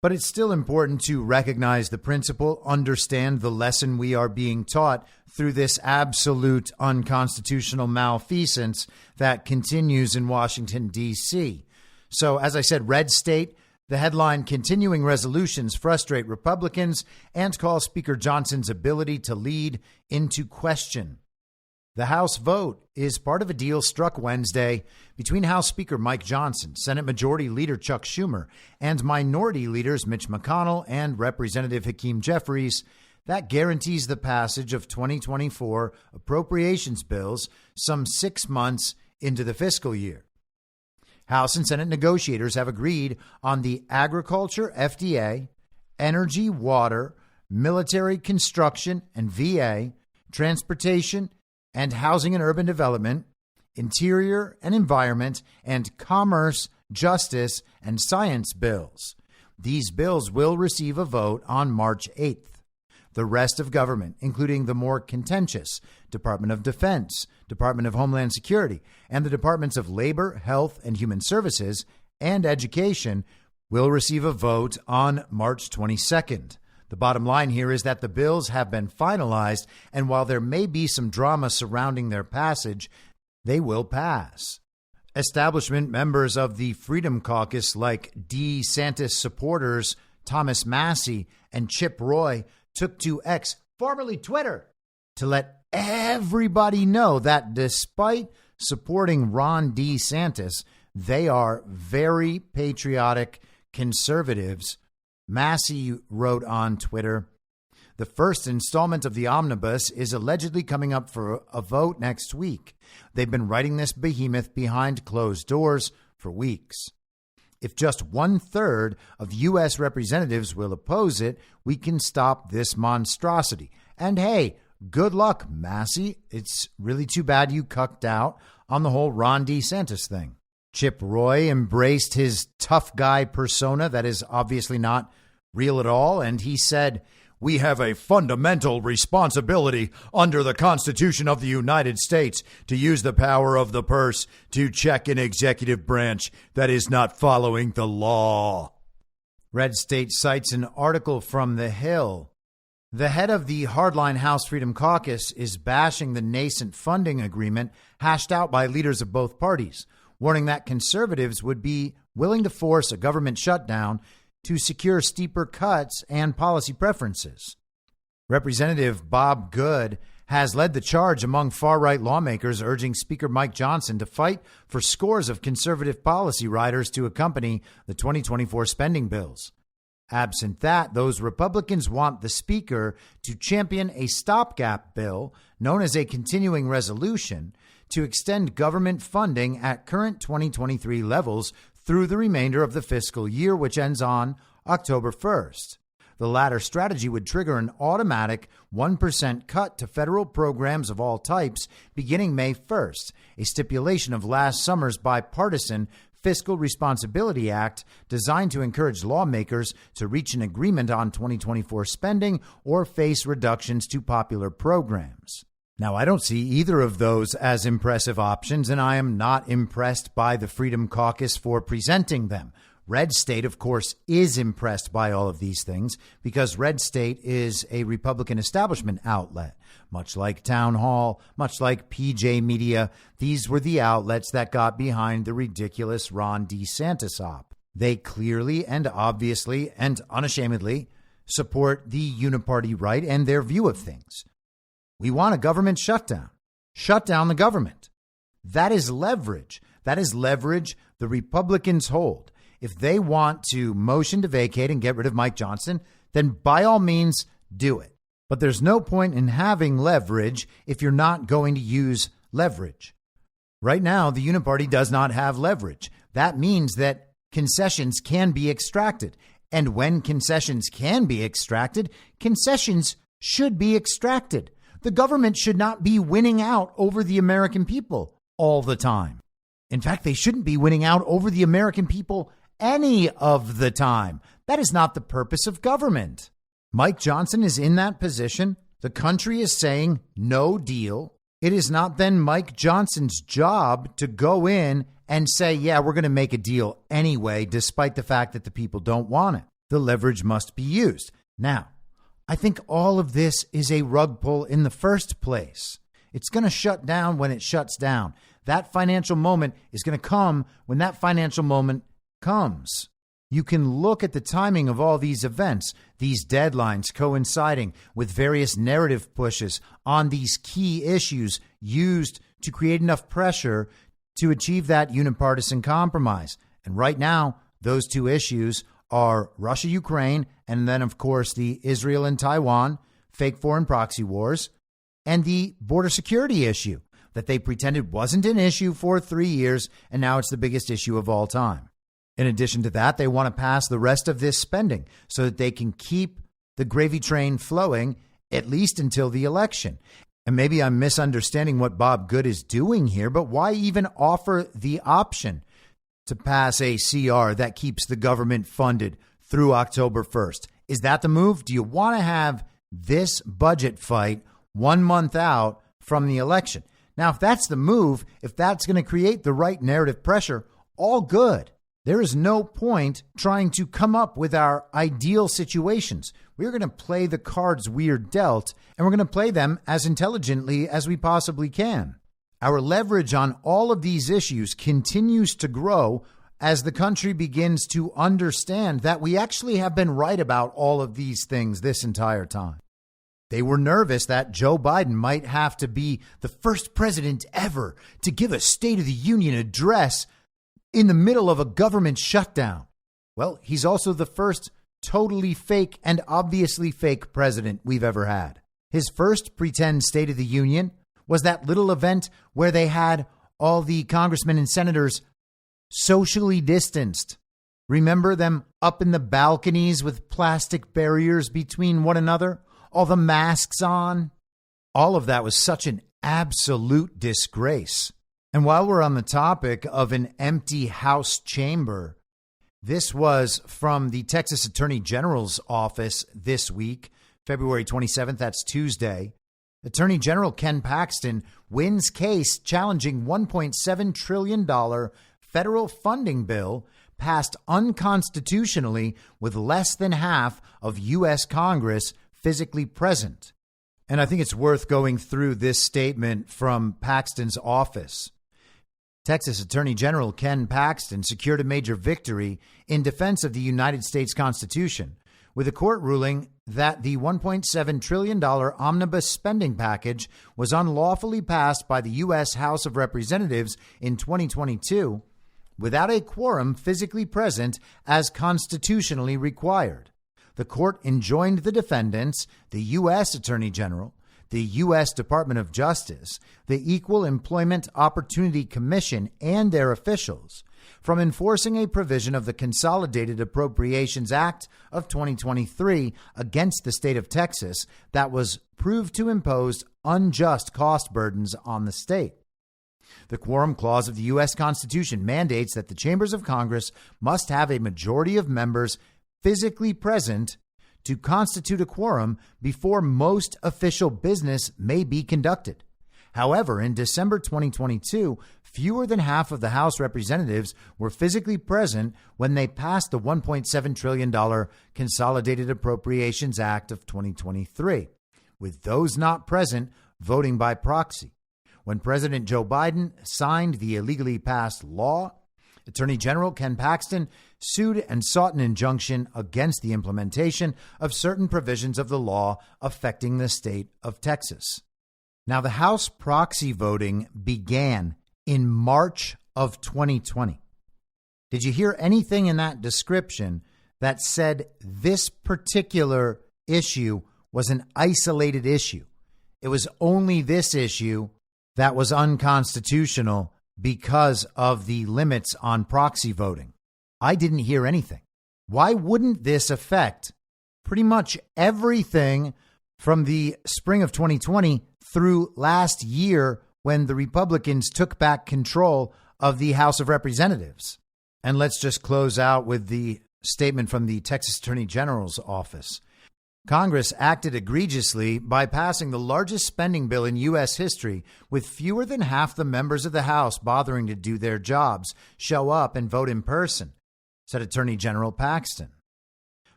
But it's still important to recognize the principle, understand the lesson we are being taught through this absolute unconstitutional malfeasance that continues in Washington, D.C. So, as I said, red state, the headline, continuing resolutions frustrate Republicans and call Speaker Johnson's ability to lead into question. The House vote is part of a deal struck Wednesday between House Speaker Mike Johnson, Senate Majority Leader Chuck Schumer, and Minority Leaders Mitch McConnell and Representative Hakeem Jeffries that guarantees the passage of 2024 appropriations bills some 6 months into the fiscal year. House and Senate negotiators have agreed on the agriculture, FDA, energy, water, military construction and VA, transportation, and housing and urban development, interior and environment, and commerce, justice, and science bills. These bills will receive a vote on March 8th. The rest of government, including the more contentious Department of Defense, Department of Homeland Security, and the Departments of Labor, Health and Human Services, and Education, will receive a vote on March 22nd. The bottom line here is that the bills have been finalized, and while there may be some drama surrounding their passage, they will pass. Establishment members of the Freedom Caucus, like DeSantis supporters Thomas Massie and Chip Roy, took to X, formerly Twitter, to let everybody know that despite supporting Ron DeSantis, they are very patriotic conservatives. Massie wrote on Twitter, "The first installment of the omnibus is allegedly coming up for a vote next week. They've been writing this behemoth behind closed doors for weeks. If just 1/3 of U.S. representatives will oppose it, we can stop this monstrosity. And hey, good luck, Massie. It's really too bad you cucked out on the whole Ron DeSantis thing." Chip Roy embraced his tough guy persona that is obviously not real at all, and he said, "We have a fundamental responsibility under the Constitution of the United States to use the power of the purse to check an executive branch that is not following the law." Red State cites an article from The Hill. The head of the hardline House Freedom Caucus is bashing the nascent funding agreement hashed out by leaders of both parties, warning that conservatives would be willing to force a government shutdown to secure steeper cuts and policy preferences. Representative Bob Good has led the charge among far-right lawmakers, urging Speaker Mike Johnson to fight for scores of conservative policy riders to accompany the 2024 spending bills. Absent that, those Republicans want the Speaker to champion a stopgap bill known as a continuing resolution to extend government funding at current 2023 levels through the remainder of the fiscal year, which ends on October 1st. The latter strategy would trigger an automatic 1% cut to federal programs of all types beginning May 1st, a stipulation of last summer's bipartisan Fiscal Responsibility Act designed to encourage lawmakers to reach an agreement on 2024 spending or face reductions to popular programs. Now, I don't see either of those as impressive options, and I am not impressed by the Freedom Caucus for presenting them. Red State, of course, is impressed by all of these things because Red State is a Republican establishment outlet. Much like Town Hall, much like PJ Media, these were the outlets that got behind the ridiculous Ron DeSantis op. They clearly and obviously and unashamedly support the uniparty right and their view of things. We want a government shutdown. Shut down the government. That is leverage. That is leverage the Republicans hold. If they want to motion to vacate and get rid of Mike Johnson, then by all means do it. But there's no point in having leverage if you're not going to use leverage. Right now, the uniparty does not have leverage. That means that concessions can be extracted. And when concessions can be extracted, concessions should be extracted. The government should not be winning out over the American people all the time. In fact, they shouldn't be winning out over the American people any of the time. That is not the purpose of government. Mike Johnson is in that position. The country is saying no deal. It is not then Mike Johnson's job to go in and say, yeah, we're going to make a deal anyway, despite the fact that the people don't want it. the leverage must be used. Now, I think all of this is a rug pull in the first place. It's going to shut down when it shuts down. That financial moment is going to come when that financial moment comes. You can look at the timing of all these events, these deadlines coinciding with various narrative pushes on these key issues used to create enough pressure to achieve that unipartisan compromise. And right now, those two issues are Russia-Ukraine, and then, of course, the Israel and Taiwan fake foreign proxy wars, and the border security issue that they pretended wasn't an issue for 3 years, and now it's the biggest issue of all time. In addition to that, they want to pass the rest of this spending so that they can keep the gravy train flowing at least until the election. And maybe I'm misunderstanding what Bob Good is doing here, but why even offer the option to pass a CR that keeps the government funded through October 1st? Is that the move? Do you want to have this budget fight 1 month out from the election? Now, if that's the move, if that's going to create the right narrative pressure, all good. There is no point trying to come up with our ideal situations. We're going to play the cards we're dealt, and we're going to play them as intelligently as we possibly can. Our leverage on all of these issues continues to grow as the country begins to understand that we actually have been right about all of these things this entire time. They were nervous that Joe Biden might have to be the first president ever to give a State of the Union address in the middle of a government shutdown. Well, he's also the first totally fake and obviously fake president we've ever had. His first pretend State of the Union was that little event where they had all the congressmen and senators socially distanced. Remember them up in the balconies with plastic barriers between one another? All the masks on? All of that was such an absolute disgrace. And while we're on the topic of an empty House chamber, this was from the Texas Attorney General's office this week, February 27th, that's Tuesday. Attorney General Ken Paxton wins case challenging $1.7 trillion federal funding bill passed unconstitutionally with less than half of U.S. Congress physically present. And I think it's worth going through this statement from Paxton's office. Texas Attorney General Ken Paxton secured a major victory in defense of the United States Constitution with a court ruling that the $1.7 trillion omnibus spending package was unlawfully passed by the U.S. House of Representatives in 2022 without a quorum physically present as constitutionally required. The court enjoined the defendants, the U.S. Attorney General, the U.S. Department of Justice, the Equal Employment Opportunity Commission, and their officials from enforcing a provision of the Consolidated Appropriations Act of 2023 against the state of Texas that was proved to impose unjust cost burdens on the state. The quorum clause of the U.S. Constitution mandates that the chambers of Congress must have a majority of members physically present to constitute a quorum before most official business may be conducted. However, in December 2022, fewer than half of the House representatives were physically present when they passed the $1.7 trillion Consolidated Appropriations Act of 2023, with those not present voting by proxy. When President Joe Biden signed the illegally passed law, Attorney General Ken Paxton sued and sought an injunction against the implementation of certain provisions of the law affecting the state of Texas. Now, the House proxy voting began in March of 2020. Did you hear anything in that description that said this particular issue was an isolated issue? It was only this issue that was unconstitutional because of the limits on proxy voting. I didn't hear anything. Why wouldn't this affect pretty much everything from the spring of 2020 through last year when the Republicans took back control of the House of Representatives? And let's just close out with the statement from the Texas Attorney General's office. Congress acted egregiously by passing the largest spending bill in U.S. history with fewer than half the members of the House bothering to do their jobs, show up, and vote in person, said Attorney General Paxton.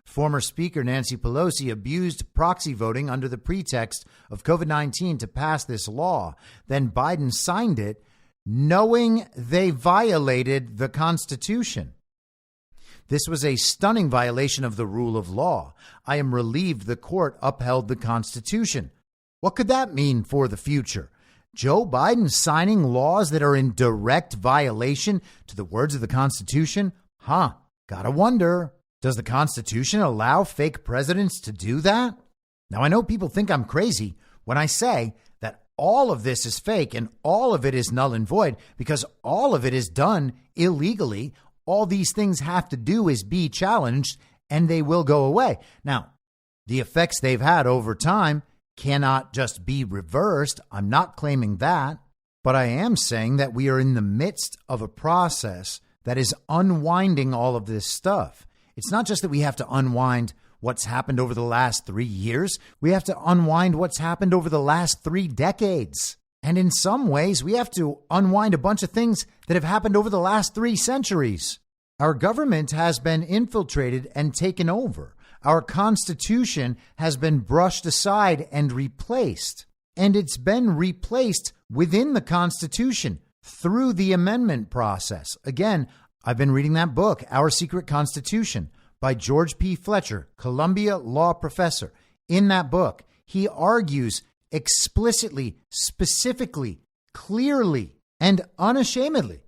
Former Speaker Nancy Pelosi abused proxy voting under the pretext of COVID-19 to pass this law. Then Biden signed it, knowing they violated the Constitution. This was a stunning violation of the rule of law. I am relieved the court upheld the Constitution. What could that mean for the future? Joe Biden signing laws that are in direct violation to the words of the Constitution? Gotta wonder. Does the Constitution allow fake presidents to do that? Now, I know people think I'm crazy when I say that all of this is fake and all of it is null and void because all of it is done illegally. All these things have to do is be challenged and they will go away. Now, the effects they've had over time cannot just be reversed. I'm not claiming that, but I am saying that we are in the midst of a process that is unwinding all of this stuff. It's not just that we have to unwind what's happened over the last 3 years. We have to unwind what's happened over the last 3 decades. And in some ways, we have to unwind a bunch of things that have happened over the last 3 centuries. Our government has been infiltrated and taken over. Our Constitution has been brushed aside and replaced. And it's been replaced within the Constitution through the amendment process. Again, I've been reading that book, Our Secret Constitution, by George P. Fletcher, Columbia law professor. In that book, he argues explicitly, specifically, clearly, and unashamedly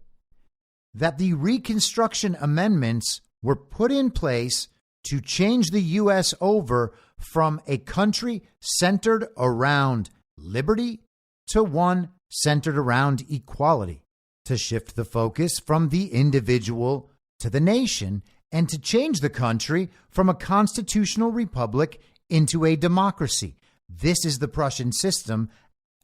that the Reconstruction Amendments were put in place to change the U.S. over from a country centered around liberty to one centered around equality, to shift the focus from the individual to the nation, and to change the country from a constitutional republic into a democracy. This is the Prussian system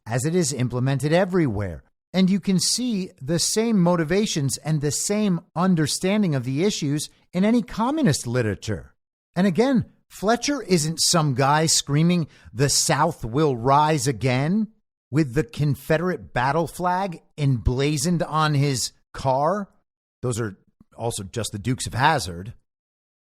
as it is implemented everywhere. And you can see the same motivations and the same understanding of the issues in any communist literature. And again, Fletcher isn't some guy screaming, "The South will rise again," with the Confederate battle flag emblazoned on his car. Those are also just the Dukes of Hazzard.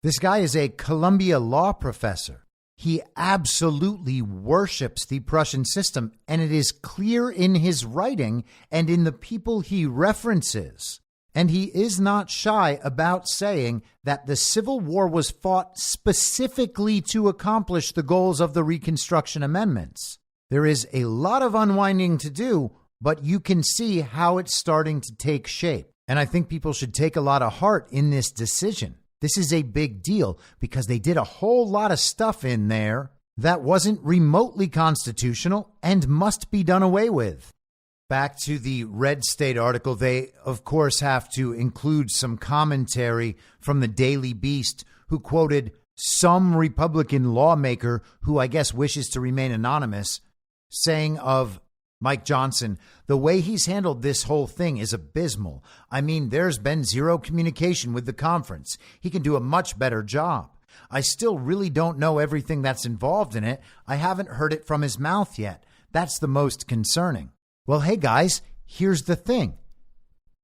This guy is a Columbia law professor. He absolutely worships the Prussian system, and it is clear in his writing and in the people he references. And he is not shy about saying that the Civil War was fought specifically to accomplish the goals of the Reconstruction Amendments. There is a lot of unwinding to do, but you can see how it's starting to take shape. And I think people should take a lot of heart in this decision. This is a big deal because they did a whole lot of stuff in there that wasn't remotely constitutional and must be done away with. Back to the Red State article, they, of course, have to include some commentary from the Daily Beast, who quoted some Republican lawmaker who I guess wishes to remain anonymous, saying of Mike Johnson, "The way he's handled this whole thing is abysmal. I mean, there's been zero communication with the conference. He can do a much better job. I still really don't know everything that's involved in it. I haven't heard it from his mouth yet. That's the most concerning." Well, hey, guys, here's the thing.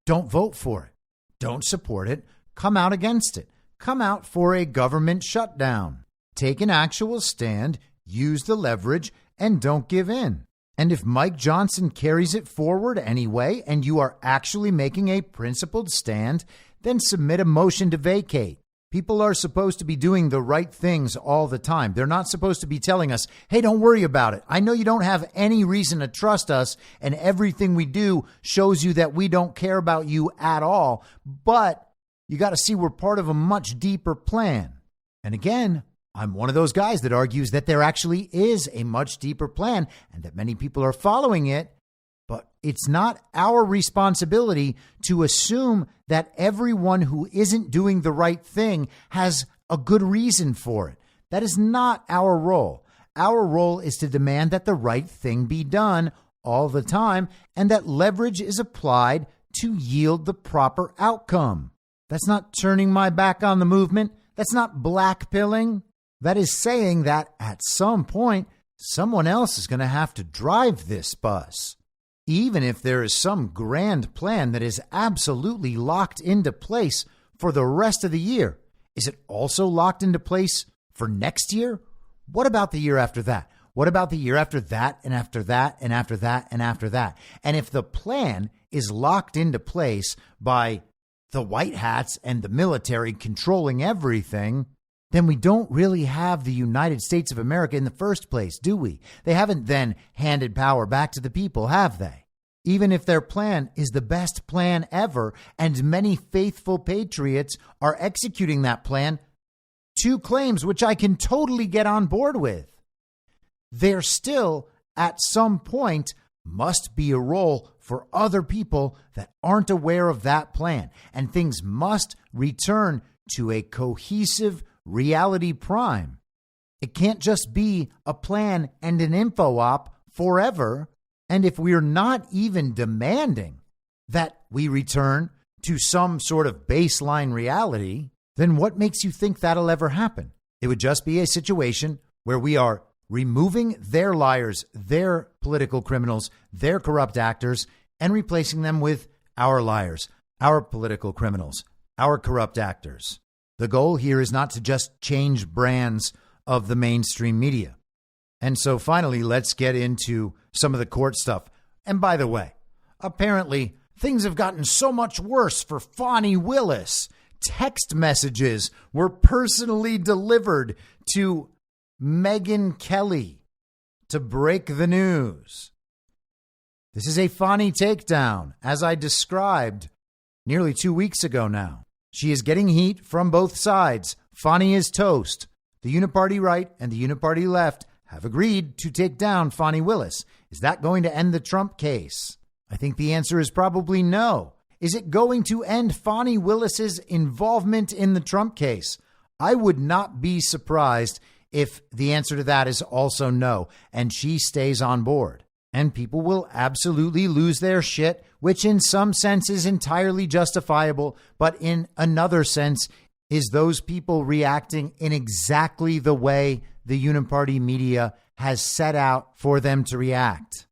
Don't vote for it. Don't support it. Come out against it. Come out for a government shutdown. Take an actual stand, use the leverage, and don't give in. And if Mike Johnson carries it forward anyway, and you are actually making a principled stand, then submit a motion to vacate. People are supposed to be doing the right things all the time. They're not supposed to be telling us, "Hey, don't worry about it. I know you don't have any reason to trust us, and everything we do shows you that we don't care about you at all. But you got to see we're part of a much deeper plan." And again, I'm one of those guys that argues that there actually is a much deeper plan and that many people are following it. But it's not our responsibility to assume that everyone who isn't doing the right thing has a good reason for it. That is not our role. Our role is to demand that the right thing be done all the time and that leverage is applied to yield the proper outcome. That's not turning my back on the movement. That's not blackpilling. That is saying that at some point, someone else is going to have to drive this bus. Even if there is some grand plan that is absolutely locked into place for the rest of the year, is it also locked into place for next year? What about the year after that? What about the year after that and after that and after that and after that? And if the plan is locked into place by the white hats and the military controlling everything, then we don't really have the United States of America in the first place, do we? They haven't then handed power back to the people, have they? Even if their plan is the best plan ever, and many faithful patriots are executing that plan, two claims which I can totally get on board with. There still, at some point, must be a role for other people that aren't aware of that plan, and things must return to a cohesive reality prime. It can't just be a plan and an info op forever. And if we're not even demanding that we return to some sort of baseline reality, then what makes you think that'll ever happen? It would just be a situation where we are removing their liars, their political criminals, their corrupt actors, and replacing them with our liars, our political criminals, our corrupt actors. The goal here is not to just change brands of the mainstream media. And so finally, let's get into some of the court stuff. And by the way, apparently things have gotten so much worse for Fani Willis. Text messages were personally delivered to Megyn Kelly to break the news. This is a Fani takedown, as I described nearly 2 weeks ago now. She is getting heat from both sides. Fani is toast. The uniparty right and the uniparty left have agreed to take down Fani Willis. Is that going to end the Trump case? I think the answer is probably no. Is it going to end Fani Willis's involvement in the Trump case? I would not be surprised if the answer to that is also no, and she stays on board. And people will absolutely lose their shit, which in some sense is entirely justifiable, but in another sense is those people reacting in exactly the way the uniparty media has set out for them to react.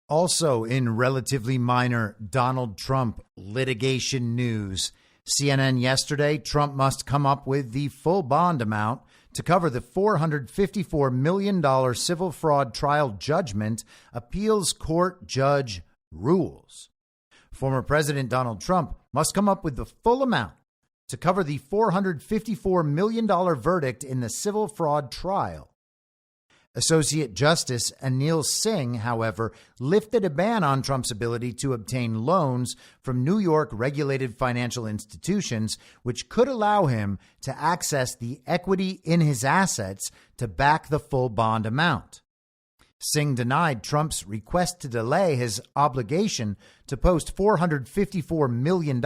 Also, in relatively minor Donald Trump litigation news, CNN yesterday, Trump must come up with the full bond amount to cover the $454 million civil fraud trial judgment appeals court judge rules. Former President Donald Trump must come up with the full amount to cover the $454 million verdict in the civil fraud trial. Associate Justice Anil Singh, however, lifted a ban on Trump's ability to obtain loans from New York regulated financial institutions, which could allow him to access the equity in his assets to back the full bond amount. Singh denied Trump's request to delay his obligation to post $454 million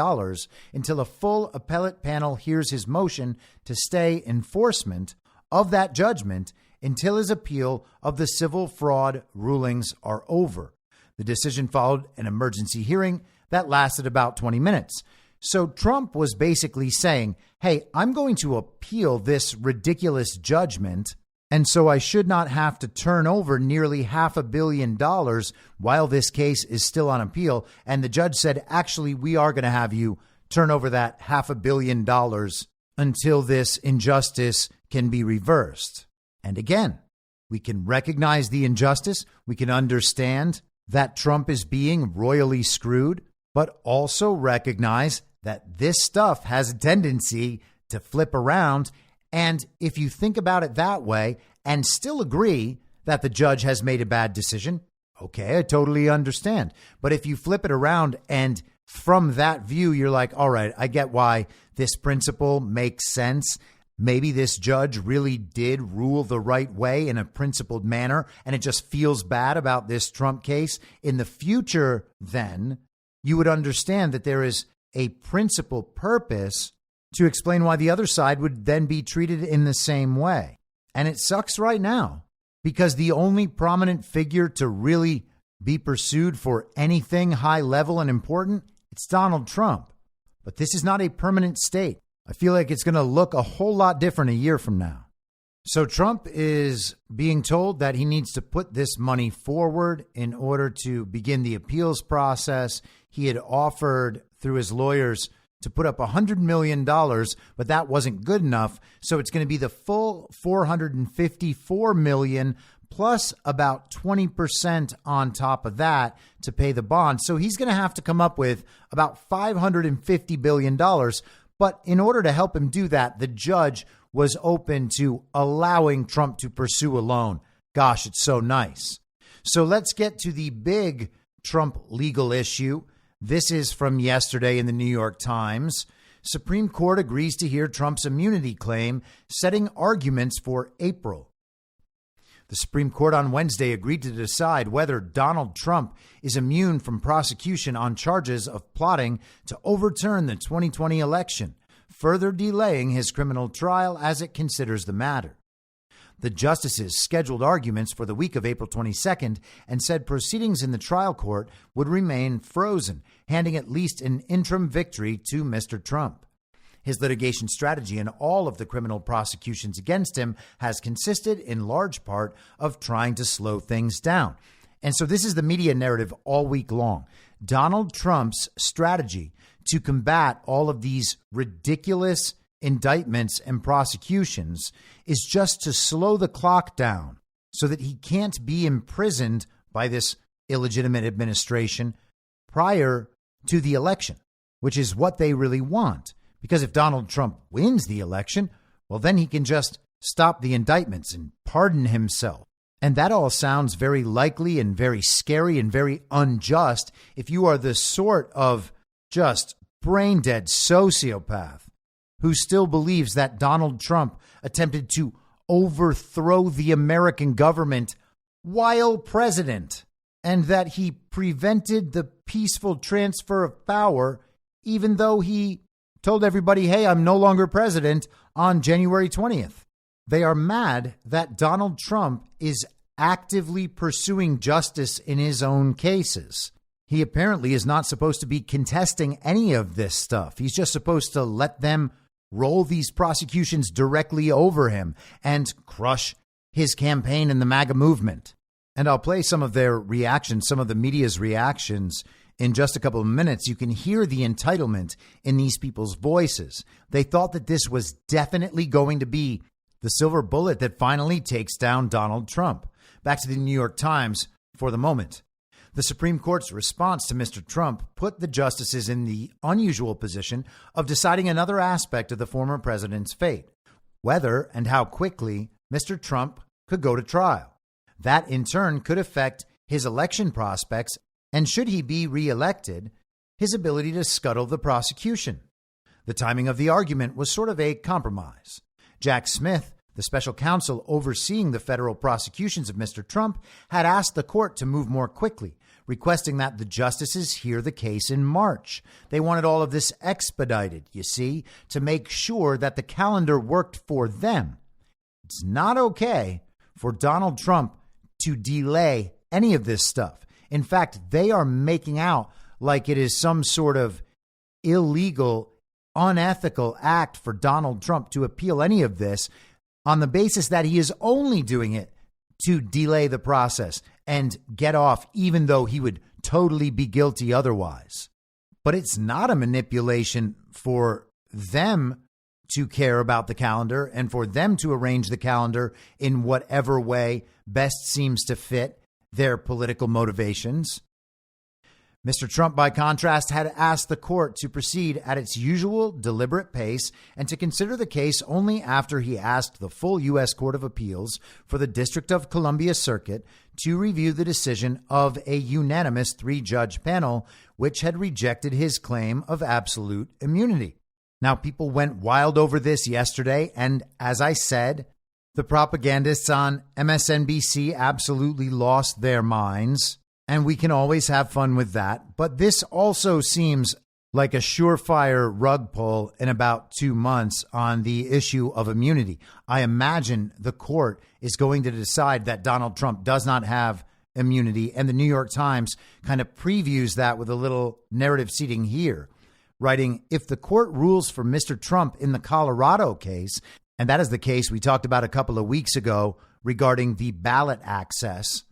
until a full appellate panel hears his motion to stay enforcement of that judgment until his appeal of the civil fraud rulings are over. The decision followed an emergency hearing that lasted about 20 minutes. So Trump was basically saying, hey, I'm going to appeal this ridiculous judgment, and so I should not have to turn over nearly $500 million while this case is still on appeal. And the judge said, actually, we are going to have you turn over that $500 million until this injustice can be reversed. And again, we can recognize the injustice. We can understand that Trump is being royally screwed, but also recognize that this stuff has a tendency to flip around. And if you think about it that way and still agree that the judge has made a bad decision, okay, I totally understand. But if you flip it around and from that view, you're like, all right, I get why this principle makes sense. Maybe this judge really did rule the right way in a principled manner, and it just feels bad about this Trump case. In the future, then, you would understand that there is a principled purpose to explain why the other side would then be treated in the same way. And it sucks right now because the only prominent figure to really be pursued for anything high level and important, it's Donald Trump. But this is not a permanent state. I feel like it's going to look a whole lot different a year from now. So Trump is being told that he needs to put this money forward in order to begin the appeals process. He had offered through his lawyers to put up $100 million, but that wasn't good enough. So it's going to be the full $454 million plus about 20% on top of that to pay the bond. So he's going to have to come up with about $550 billion. But in order to help him do that, the judge was open to allowing Trump to pursue a loan. Gosh, it's so nice. So let's get to the big Trump legal issue. This is from yesterday in the New York Times. Supreme Court agrees to hear Trump's immunity claim, setting arguments for April. The Supreme Court on Wednesday agreed to decide whether Donald Trump is immune from prosecution on charges of plotting to overturn the 2020 election, further delaying his criminal trial as it considers the matter. The justices scheduled arguments for the week of April 22nd and said proceedings in the trial court would remain frozen, handing at least an interim victory to Mr. Trump. His litigation strategy in all of the criminal prosecutions against him has consisted in large part of trying to slow things down. And so this is the media narrative all week long. Donald Trump's strategy to combat all of these ridiculous indictments and prosecutions is just to slow the clock down so that he can't be imprisoned by this illegitimate administration prior to the election, which is what they really want. Because if Donald Trump wins the election, well, then he can just stop the indictments and pardon himself. And that all sounds very likely and very scary and very unjust if you are the sort of just brain-dead sociopath who still believes that Donald Trump attempted to overthrow the American government while president and that he prevented the peaceful transfer of power, even though he told everybody, hey, I'm no longer president on January 20th. They are mad that Donald Trump is actively pursuing justice in his own cases. He apparently is not supposed to be contesting any of this stuff. He's just supposed to let them roll these prosecutions directly over him and crush his campaign and the MAGA movement. And I'll play some of their reactions, some of the media's reactions in just a couple of minutes. You can hear the entitlement in these people's voices. They thought that this was definitely going to be the silver bullet that finally takes down Donald Trump. Back to the New York Times for the moment. The Supreme Court's response to Mr. Trump put the justices in the unusual position of deciding another aspect of the former president's fate, whether and how quickly Mr. Trump could go to trial. That, in turn, could affect his election prospects and, should he be reelected, his ability to scuttle the prosecution. The timing of the argument was sort of a compromise. Jack Smith, the special counsel overseeing the federal prosecutions of Mr. Trump, had asked the court to move more quickly, requesting that the justices hear the case in March. They wanted all of this expedited, you see, to make sure that the calendar worked for them. It's not okay for Donald Trump to delay any of this stuff. In fact, they are making out like it is some sort of illegal, unethical act for Donald Trump to appeal any of this on the basis that he is only doing it to delay the process and get off, even though he would totally be guilty otherwise. But it's not a manipulation for them to care about the calendar and for them to arrange the calendar in whatever way best seems to fit their political motivations. Mr. Trump, by contrast, had asked the court to proceed at its usual deliberate pace and to consider the case only after he asked the full U.S. Court of Appeals for the District of Columbia Circuit to review the decision of a unanimous 3-judge panel, which had rejected his claim of absolute immunity. Now, people went wild over this yesterday, and as I said, the propagandists on MSNBC absolutely lost their minds. And we can always have fun with that. But this also seems like a surefire rug pull in about 2 months on the issue of immunity. I imagine the court is going to decide that Donald Trump does not have immunity. And the New York Times kind of previews that with a little narrative seeding here, writing, if the court rules for Mr. Trump in the Colorado case, and that is the case we talked about a couple of weeks ago regarding the ballot access,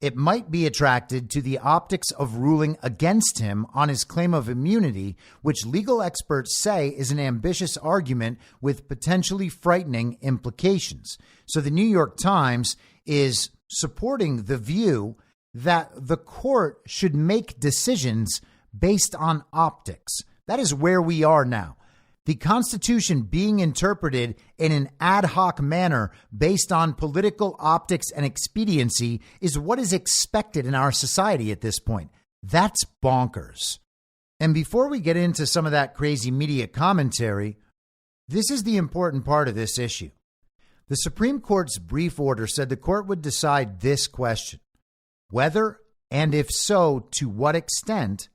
it might be attracted to the optics of ruling against him on his claim of immunity, which legal experts say is an ambitious argument with potentially frightening implications. So the New York Times is supporting the view that the court should make decisions based on optics. That is where we are now. The Constitution being interpreted in an ad hoc manner based on political optics and expediency is what is expected in our society at this point. That's bonkers. And before we get into some of that crazy media commentary, this is the important part of this issue. The Supreme Court's brief order said the court would decide this question: whether, and if so, to what extent,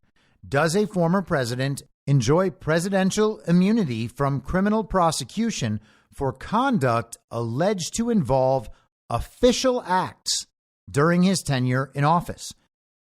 does a former president enjoy presidential immunity from criminal prosecution for conduct alleged to involve official acts during his tenure in office.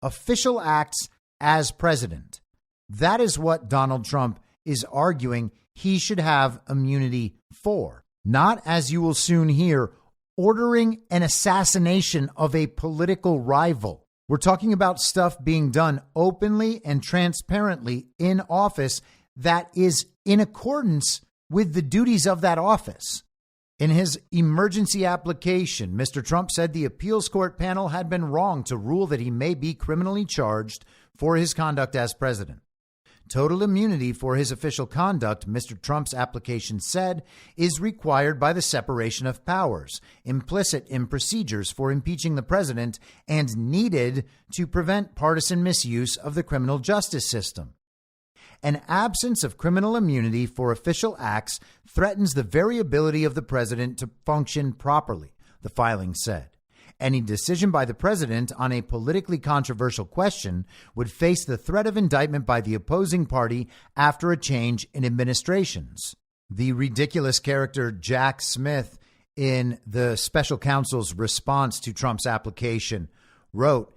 Official acts as president. That is what Donald Trump is arguing he should have immunity for. Not, as you will soon hear, ordering an assassination of a political rival. We're talking about stuff being done openly and transparently in office that is in accordance with the duties of that office. In his emergency application, Mr. Trump said the appeals court panel had been wrong to rule that he may be criminally charged for his conduct as president. Total immunity for his official conduct, Mr. Trump's application said, is required by the separation of powers, implicit in procedures for impeaching the president, and needed to prevent partisan misuse of the criminal justice system. An absence of criminal immunity for official acts threatens the very ability of the president to function properly, the filing said. Any decision by the president on a politically controversial question would face the threat of indictment by the opposing party after a change in administrations. The ridiculous character Jack Smith, in the special counsel's response to Trump's application, wrote,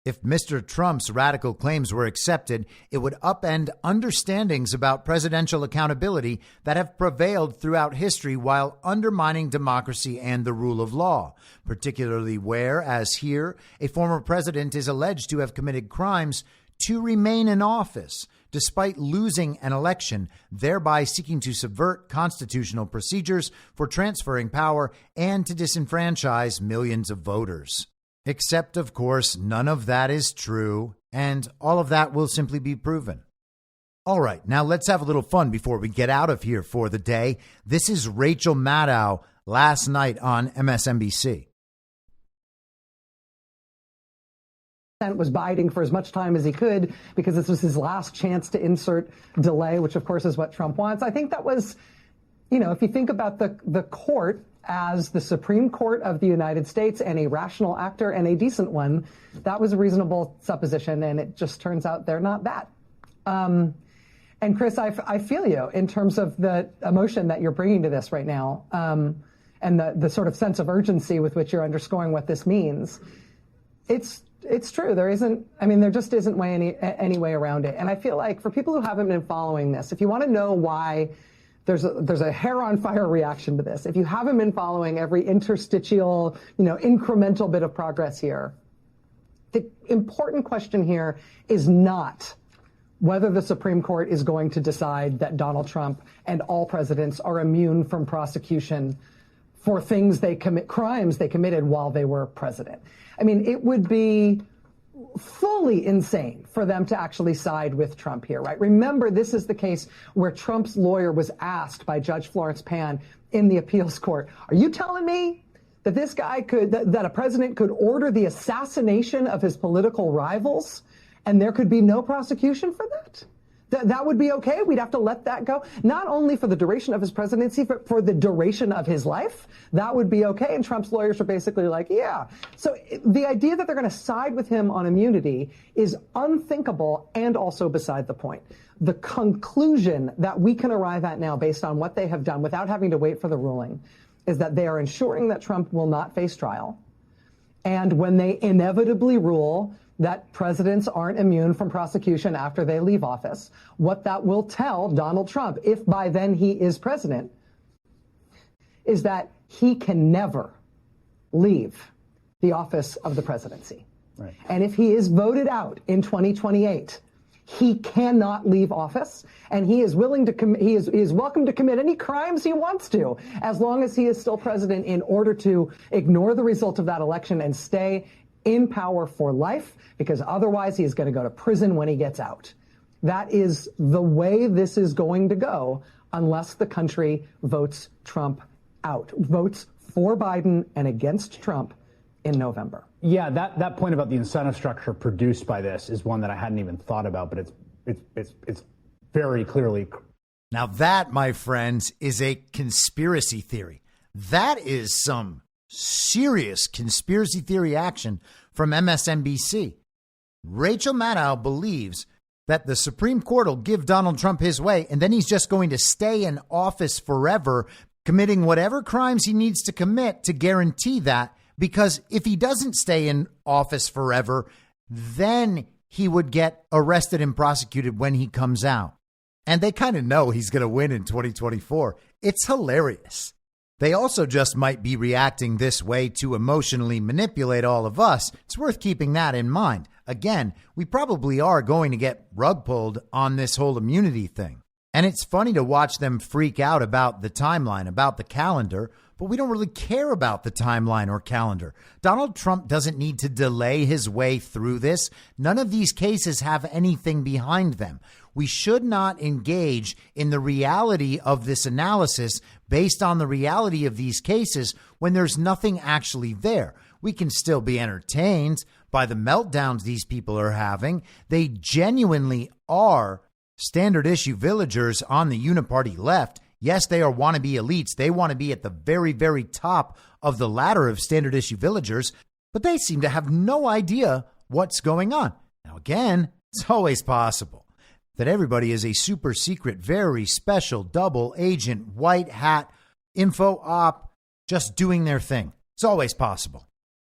"If Mr. Trump's radical claims were accepted, it would upend understandings about presidential accountability that have prevailed throughout history while undermining democracy and the rule of law, particularly where, as here, a former president is alleged to have committed crimes to remain in office, despite losing an election, thereby seeking to subvert constitutional procedures for transferring power and to disenfranchise millions of voters." Except, of course, none of that is true, and all of that will simply be proven. All right, now let's have a little fun before we get out of here for the day. This is Rachel Maddow last night on MSNBC. Was biding for as much time as he could because this was his last chance to insert delay, which of course is what Trump wants. I think that was, if you think about the court as the Supreme Court of the United States and a rational actor and a decent one, that was a reasonable supposition, and it just turns out they're not that. And Chris, I feel you in terms of the emotion that you're bringing to this right now, and the sort of sense of urgency with which you're underscoring what this means. It's true. There just isn't any way around it. And I feel like for people who haven't been following this, if you want to know why there's a hair on fire reaction to this, if you haven't been following every interstitial, incremental bit of progress here, the important question here is not whether the Supreme Court is going to decide that Donald Trump and all presidents are immune from prosecution for crimes they committed while they were president. It would be fully insane for them to actually side with Trump here, right? Remember, this is the case where Trump's lawyer was asked by Judge Florence Pan in the appeals court, are you telling me that this guy that a president could order the assassination of his political rivals and there could be no prosecution for that? That would be okay? We'd have to let that go? Not only for the duration of his presidency, but for the duration of his life? That would be okay? And Trump's lawyers are basically like, yeah. So the idea that they're going to side with him on immunity is unthinkable and also beside the point. The conclusion that we can arrive at now based on what they have done without having to wait for the ruling is that they are ensuring that Trump will not face trial. And when they inevitably rule that presidents aren't immune from prosecution after they leave office, what that will tell Donald Trump, if by then he is president, is that he can never leave the office of the presidency. Right. And if he is voted out in 2028, he cannot leave office, and he is willing to he is welcome to commit any crimes he wants to, as long as he is still president, in order to ignore the result of that election and stay in power for life, because otherwise he is going to go to prison when he gets out. That is the way this is going to go unless the country votes Trump out, votes for Biden and against Trump in November. Yeah, that point about the incentive structure produced by this is one that I hadn't even thought about, but it's very clearly. Now that, my friends, is a conspiracy theory. That is some serious conspiracy theory action from MSNBC. Rachel Maddow believes that the Supreme Court will give Donald Trump his way, and then he's just going to stay in office forever, committing whatever crimes he needs to commit to guarantee that. Because if he doesn't stay in office forever, then he would get arrested and prosecuted when he comes out. And they kind of know he's going to win in 2024. It's hilarious. They also just might be reacting this way to emotionally manipulate all of us. It's worth keeping that in mind. Again, we probably are going to get rug pulled on this whole immunity thing. And it's funny to watch them freak out about the timeline, about the calendar, but we don't really care about the timeline or calendar. Donald Trump doesn't need to delay his way through this. None of these cases have anything behind them. We should not engage in the reality of this analysis based on the reality of these cases when there's nothing actually there. We can still be entertained by the meltdowns these people are having. They genuinely are standard issue villagers on the uniparty left. Yes, they are wannabe elites. They want to be at the very, very top of the ladder of standard issue villagers, but they seem to have no idea what's going on. Now, again, it's always possible that everybody is a super secret, very special double agent, white hat, info op, just doing their thing. It's always possible.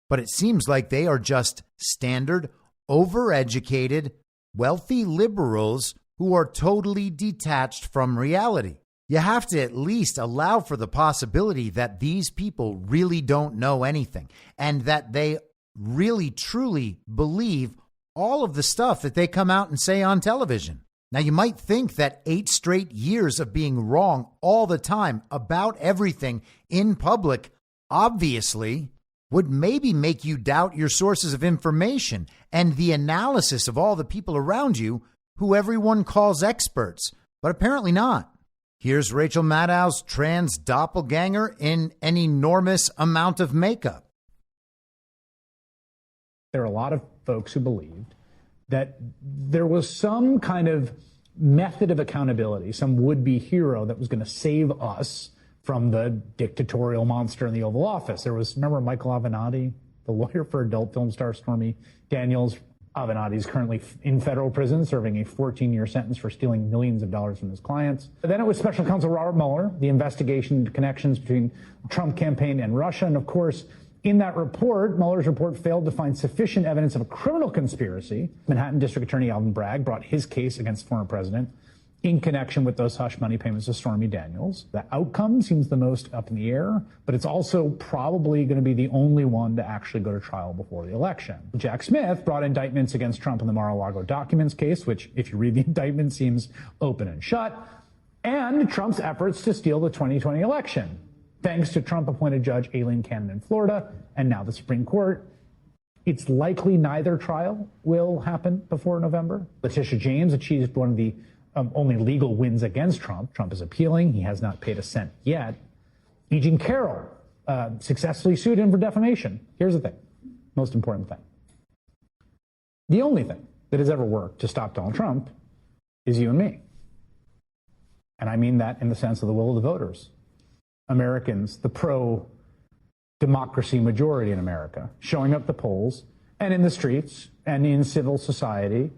But it seems like they are just standard, overeducated, wealthy liberals who are totally detached from reality. You have to at least allow for the possibility that these people really don't know anything and that they really, truly believe all of the stuff that they come out and say on television. Now, you might think that 8 straight years of being wrong all the time about everything in public, obviously, would maybe make you doubt your sources of information and the analysis of all the people around you who everyone calls experts, but apparently not. Here's Rachel Maddow's trans doppelganger in an enormous amount of makeup. There are a lot of folks who believed that there was some kind of method of accountability, some would-be hero that was going to save us from the dictatorial monster in the Oval Office. There was, remember Michael Avenatti, the lawyer for adult film star Stormy Daniels? Avenatti is currently in federal prison, serving a 14-year sentence for stealing millions of dollars from his clients. But then it was Special Counsel Robert Mueller, the investigation into connections between the Trump campaign and Russia. And of course, in that report, Mueller's report failed to find sufficient evidence of a criminal conspiracy. Manhattan District Attorney Alvin Bragg brought his case against former president in connection with those hush money payments to Stormy Daniels. The outcome seems the most up in the air, but it's also probably going to be the only one to actually go to trial before the election. Jack Smith brought indictments against Trump in the Mar-a-Lago documents case, which, if you read the indictment, seems open and shut, and Trump's efforts to steal the 2020 election, thanks to Trump-appointed Judge Aileen Cannon in Florida, and now the Supreme Court. It's likely neither trial will happen before November. Letitia James achieved one of the only legal wins against Trump. Trump is appealing. He has not paid a cent yet. E. Jean Carroll successfully sued him for defamation. Here's the thing, most important thing. The only thing that has ever worked to stop Donald Trump is you and me. And I mean that in the sense of the will of the voters. Americans, the pro-democracy majority in America, showing up at the polls and in the streets and in civil society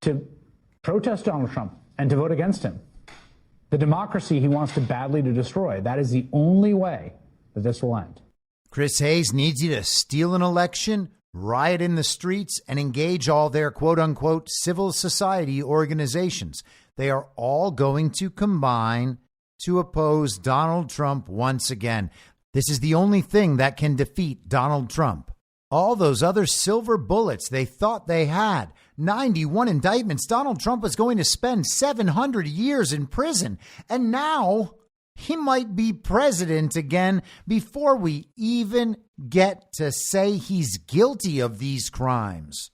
to protest Donald Trump and to vote against him. The democracy he wants to badly to destroy. That is the only way that this will end. Chris Hayes needs you to steal an election, riot in the streets, and engage all their quote-unquote civil society organizations. They are all going to combine to oppose Donald Trump once again. This is the only thing that can defeat Donald Trump. All those other silver bullets they thought they had, 91 indictments, Donald Trump was going to spend 700 years in prison, and now he might be president again before we even get to say he's guilty of these crimes.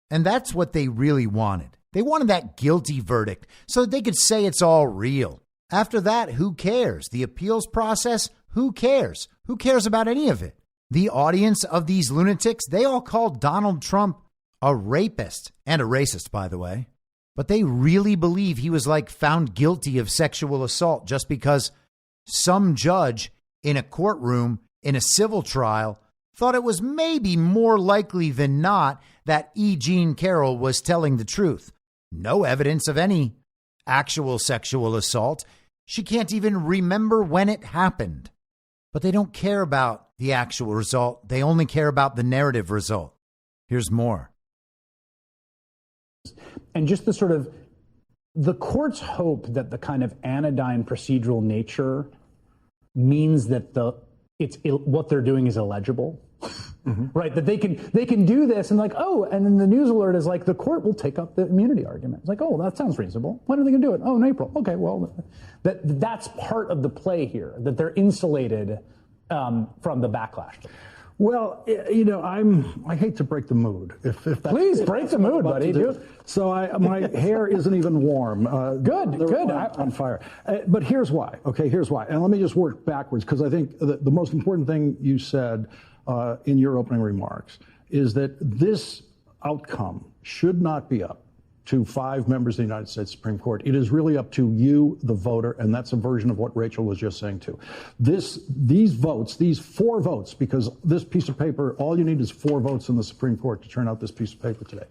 And that's what they really wanted. They wanted that guilty verdict so that they could say it's all real. After that, who cares? The appeals process, who cares? Who cares about any of it? The audience of these lunatics, they all called Donald Trump a rapist and a racist, by the way. But they really believe he was like found guilty of sexual assault just because some judge in a courtroom in a civil trial thought it was maybe more likely than not that E. Jean Carroll was telling the truth. No evidence of any actual sexual assault. She can't even remember when it happened. But they don't care about the actual result. They only care about the narrative result. Here's more. And just the courts hope that the kind of anodyne procedural nature means that what they're doing is illegible. Mm-hmm. Right, that they can do this and and then the news alert is like, the court will take up the immunity argument. It's like, oh, that sounds reasonable. When are they going to do it? Oh, in April. Okay, well, that's part of the play here, that they're insulated from the backlash. Well, I hate to break the mood. If that's, please break the mood, buddy. So my hair isn't even warm. Good. On fire. But here's why. Okay, here's why. And let me just work backwards, because I think the most important thing you said in your opening remarks is that this outcome should not be up to 5 members of the United States Supreme Court. It is really up to you, the voter, and that's a version of what Rachel was just saying too. These votes, these 4 votes, because this piece of paper, all you need is 4 votes in the Supreme Court to turn out this piece of paper today.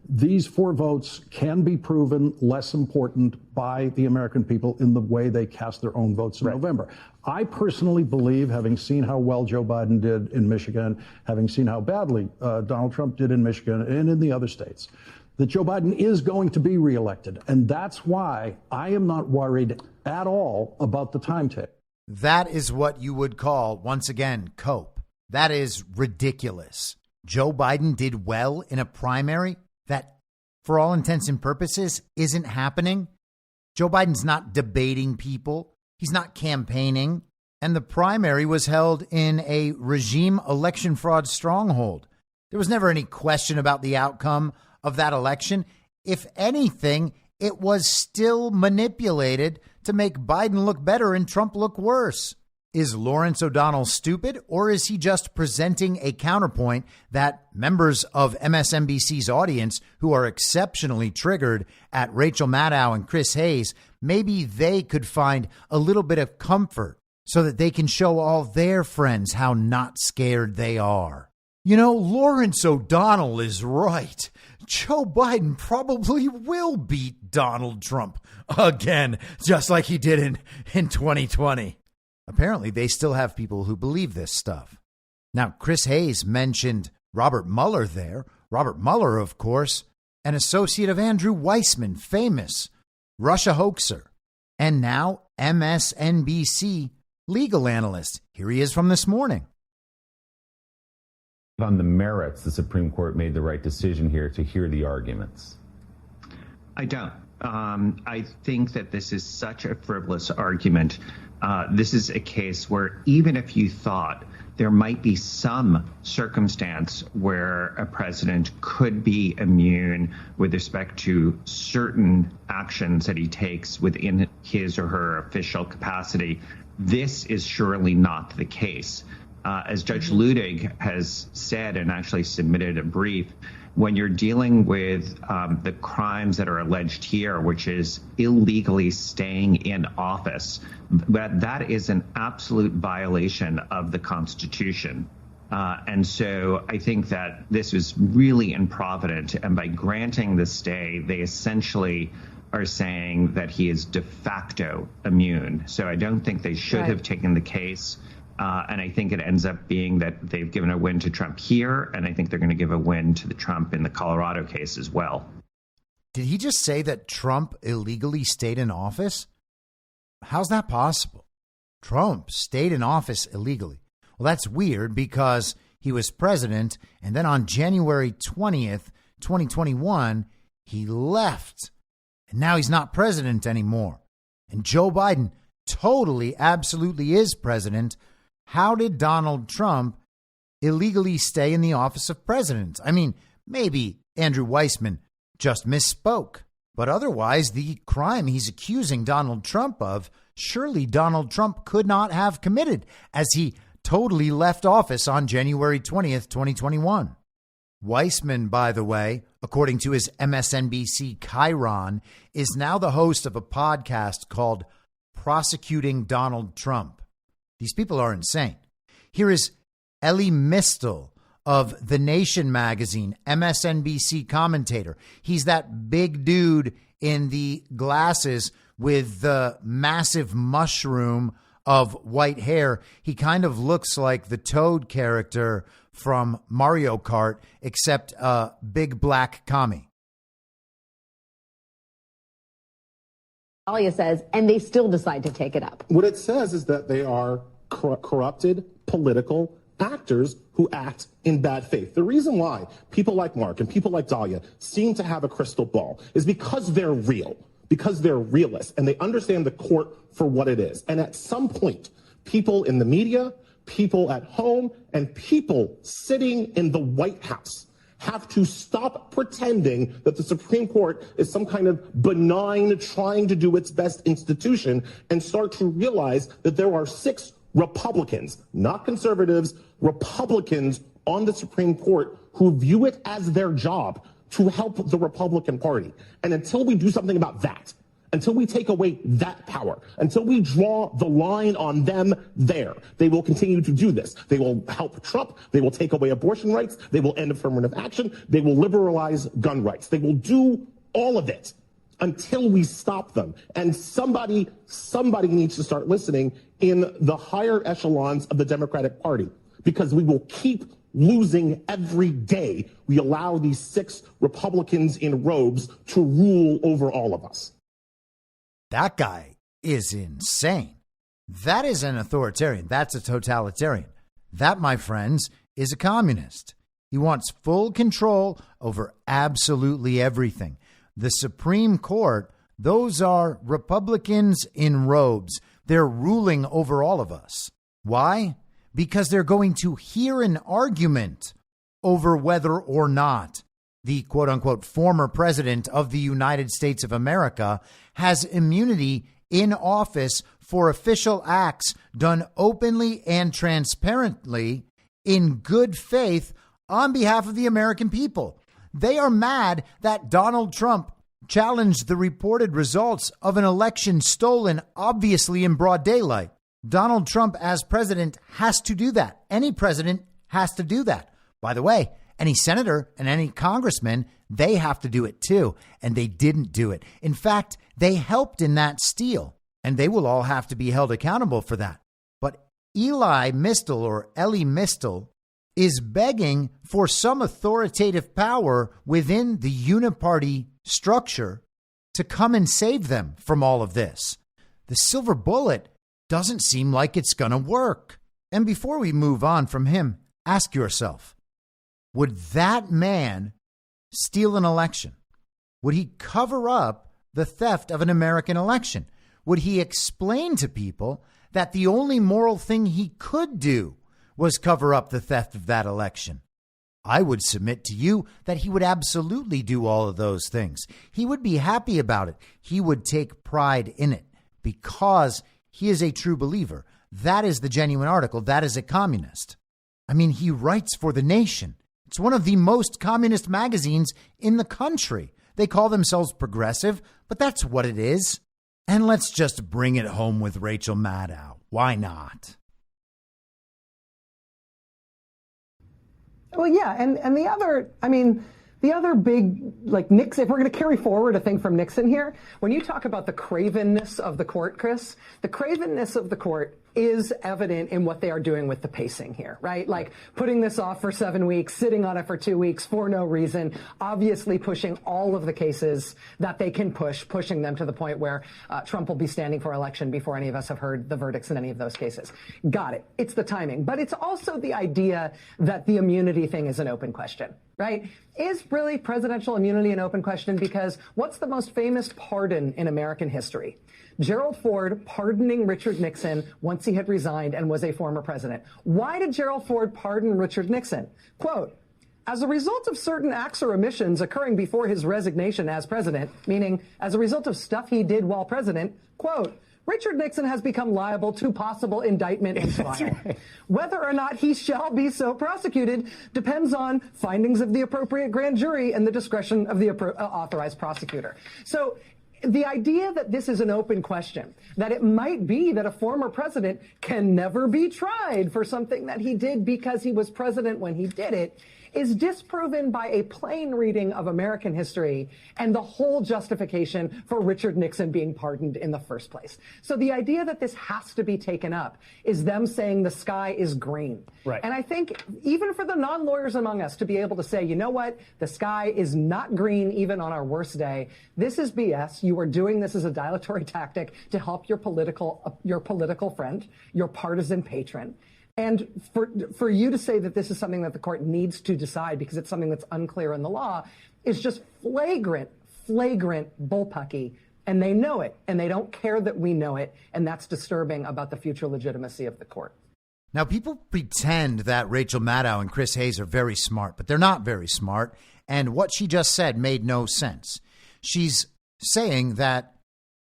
These 4 votes can be proven less important by the American people in the way they cast their own votes in November. I personally believe, having seen how well Joe Biden did in Michigan, having seen how badly Donald Trump did in Michigan and in the other states, that Joe Biden is going to be reelected. And that's why I am not worried at all about the timetable. That is what you would call, once again, cope. That is ridiculous. Joe Biden did well in a primary that, for all intents and purposes, isn't happening. Joe Biden's not debating people. He's not campaigning. And the primary was held in a regime election fraud stronghold. There was never any question about the outcome of that election. If anything, it was still manipulated to make Biden look better and Trump look worse. Is Lawrence O'Donnell stupid, or is he just presenting a counterpoint that members of MSNBC's audience who are exceptionally triggered at Rachel Maddow and Chris Hayes, maybe they could find a little bit of comfort so that they can show all their friends how not scared they are? You know, Lawrence O'Donnell is right. Joe Biden probably will beat Donald Trump again, just like he did in 2020. Apparently, they still have people who believe this stuff. Now, Chris Hayes mentioned Robert Mueller there. Robert Mueller, of course, an associate of Andrew Weissmann, famous Russia hoaxer, and now MSNBC legal analyst. Here he is from this morning. On the merits, the Supreme Court made the right decision here to hear the arguments. I don't. I think that this is such a frivolous argument. This is a case where even if you thought there might be some circumstance where a president could be immune with respect to certain actions that he takes within his or her official capacity, this is surely not the case. As Judge Ludig has said and actually submitted a brief, when you're dealing with the crimes that are alleged here, which is illegally staying in office, that is an absolute violation of the Constitution. And so I think that this was really improvident. And by granting the stay, they essentially are saying that he is de facto immune. So I don't think they should have taken the case. And I think it ends up being that they've given a win to Trump here, and I think they're going to give a win to the Trump in the Colorado case as well. Did he just say that Trump illegally stayed in office? How's that possible? Trump stayed in office illegally. Well, that's weird because he was president. And then on January 20th, 2021, he left. And now he's not president anymore. And Joe Biden totally, absolutely is president. How did Donald Trump illegally stay in the office of president? I mean, maybe Andrew Weissman just misspoke, but otherwise the crime he's accusing Donald Trump of, surely Donald Trump could not have committed, as he totally left office on January 20th, 2021. Weissman, by the way, according to his MSNBC Chiron, is now the host of a podcast called Prosecuting Donald Trump. These people are insane. Here is Elie Mystal of The Nation magazine, MSNBC commentator. He's that big dude in the glasses with the massive mushroom of white hair. He kind of looks like the Toad character from Mario Kart, except a big black commie. Dahlia says, and they still decide to take it up. What it says is that they are corrupted political actors who act in bad faith. The reason why people like Mark and people like Dahlia seem to have a crystal ball is because they're real, because they're realists, and they understand the court for what it is. And at some point, people in the media, people at home, and people sitting in the White House have to stop pretending that the Supreme Court is some kind of benign, trying to do its best institution, and start to realize that there are 6 Republicans, not conservatives, Republicans on the Supreme Court who view it as their job to help the Republican Party. And until we do something about that, until we take away that power, until we draw the line on them there, they will continue to do this. They will help Trump. They will take away abortion rights. They will end affirmative action. They will liberalize gun rights. They will do all of it until we stop them. And somebody needs to start listening in the higher echelons of the Democratic Party, because we will keep losing every day we allow these 6 Republicans in robes to rule over all of us. That guy is insane. That is an authoritarian. That's a totalitarian. That, my friends, is a communist. He wants full control over absolutely everything. The Supreme Court, those are Republicans in robes. They're ruling over all of us. Why? Because they're going to hear an argument over whether or not the quote unquote former president of the United States of America has immunity in office for official acts done openly and transparently in good faith on behalf of the American people. They are mad that Donald Trump challenged the reported results of an election stolen, obviously in broad daylight. Donald Trump, as president, has to do that. Any president has to do that. By the way, any senator and any congressman, they have to do it too. And they didn't do it. In fact, they helped in that steal, and they will all have to be held accountable for that. But Elie Mystal, or Elie Mystal, is begging for some authoritative power within the uniparty structure to come and save them from all of this. The silver bullet doesn't seem like it's going to work. And before we move on from him, ask yourself, would that man steal an election? Would he cover up the theft of an American election? Would he explain to people that the only moral thing he could do was cover up the theft of that election? I would submit to you that he would absolutely do all of those things. He would be happy about it. He would take pride in it because he is a true believer. That is the genuine article. That is a communist. I mean, he writes for The Nation. It's one of the most communist magazines in the country. They call themselves progressive, but that's what it is. And let's just bring it home with Rachel Maddow. Why not? Well, yeah. And the The other big, like Nixon, if we're going to carry forward a thing from Nixon here, when you talk about the cravenness of the court, Chris, the cravenness of the court is evident in what they are doing with the pacing here, right? Like putting this off for 7 weeks, sitting on it for 2 weeks for no reason, obviously pushing all of the cases that they can pushing them to the point where Trump will be standing for election before any of us have heard the verdicts in any of those cases. Got it. It's the timing. But it's also the idea that the immunity thing is an open question, right? Is really presidential immunity an open question? Because what's the most famous pardon in American history? Gerald Ford pardoning Richard Nixon once he had resigned and was a former president. Why did Gerald Ford pardon Richard Nixon? Quote, as a result of certain acts or omissions occurring before his resignation as president, meaning as a result of stuff he did while president, quote, Richard Nixon has become liable to possible indictment and trial. Right. Whether or not he shall be so prosecuted depends on findings of the appropriate grand jury and the discretion of the authorized prosecutor. So the idea that this is an open question, that it might be that a former president can never be tried for something that he did because he was president when he did it, is disproven by a plain reading of American history and the whole justification for Richard Nixon being pardoned in the first place. So the idea that this has to be taken up is them saying the sky is green. Right. And I think even for the non-lawyers among us to be able to say, you know what, the sky is not green even on our worst day, this is BS. You are doing this as a dilatory tactic to help your political friend, your partisan patron. And for you to say that this is something that the court needs to decide because it's something that's unclear in the law is just flagrant bullpucky. And they know it, and they don't care that we know it, and that's disturbing about the future legitimacy of the court. Now, people pretend that Rachel Maddow and Chris Hayes are very smart, but they're not very smart, and what she just said made no sense. She's saying that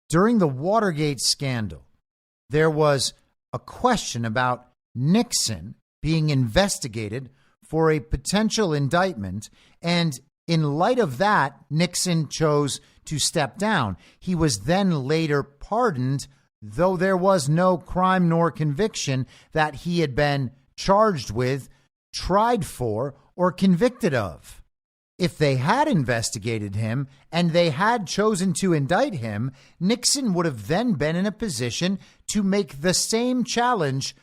during the Watergate scandal, there was a question about Nixon being investigated for a potential indictment. And in light of that, Nixon chose to step down. He was then later pardoned, though there was no crime nor conviction that he had been charged with, tried for, or convicted of. If they had investigated him and they had chosen to indict him, Nixon would have then been in a position to make the same challenge,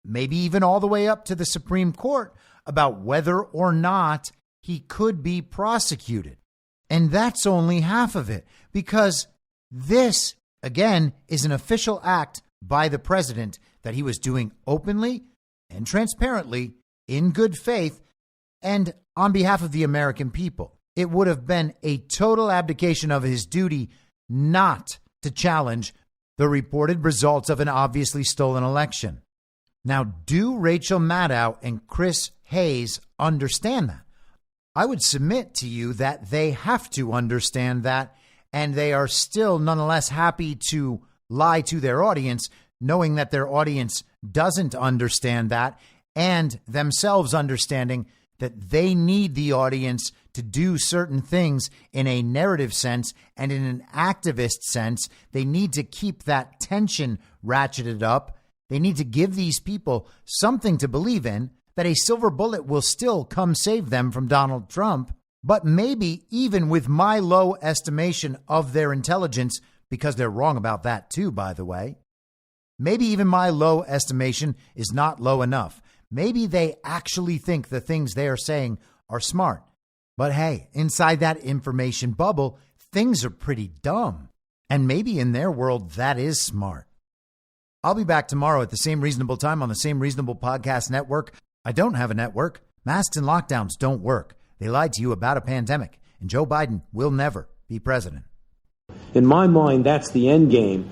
maybe even all the way up to the Supreme Court, about whether or not he could be prosecuted. And that's only half of it, because this, again, is an official act by the president that he was doing openly and transparently, in good faith, and on behalf of the American people. It would have been a total abdication of his duty not to challenge the reported results of an obviously stolen election. Now, do Rachel Maddow and Chris Hayes understand that? I would submit to you that they have to understand that, and they are still nonetheless happy to lie to their audience, knowing that their audience doesn't understand that, and themselves understanding that they need the audience to do certain things in a narrative sense and in an activist sense. They need to keep that tension ratcheted up. They need to give these people something to believe in, that a silver bullet will still come save them from Donald Trump. But maybe even with my low estimation of their intelligence, because they're wrong about that too, by the way, maybe even my low estimation is not low enough. Maybe they actually think the things they are saying are smart. But hey, inside that information bubble, things are pretty dumb. And maybe in their world, that is smart. I'll be back tomorrow at the same reasonable time on the same reasonable podcast network. I don't have a network. Masks and lockdowns don't work. They lied to you about a pandemic, and Joe Biden will never be president. In my mind, that's the end game.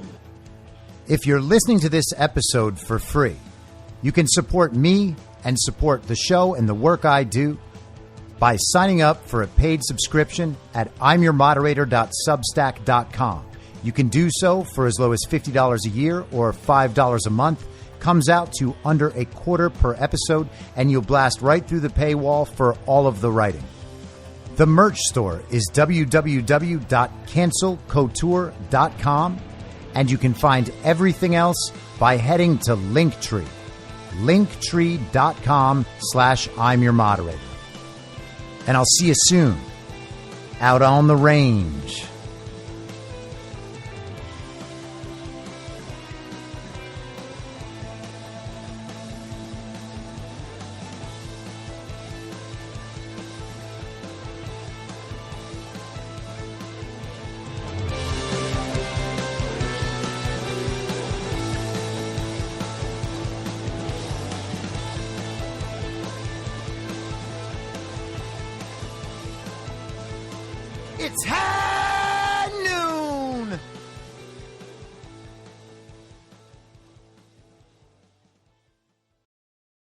If you're listening to this episode for free, you can support me and support the show and the work I do by signing up for a paid subscription at imyourmoderator.substack.com. You can do so for as low as $50 a year or $5 a month. Comes out to under $0.25 per episode, and you'll blast right through the paywall for all of the writing. The merch store is www.cancelcouture.com, and you can find everything else by heading to Linktree. Linktree.com/I'm your moderator. And I'll see you soon out on the range. It's hell!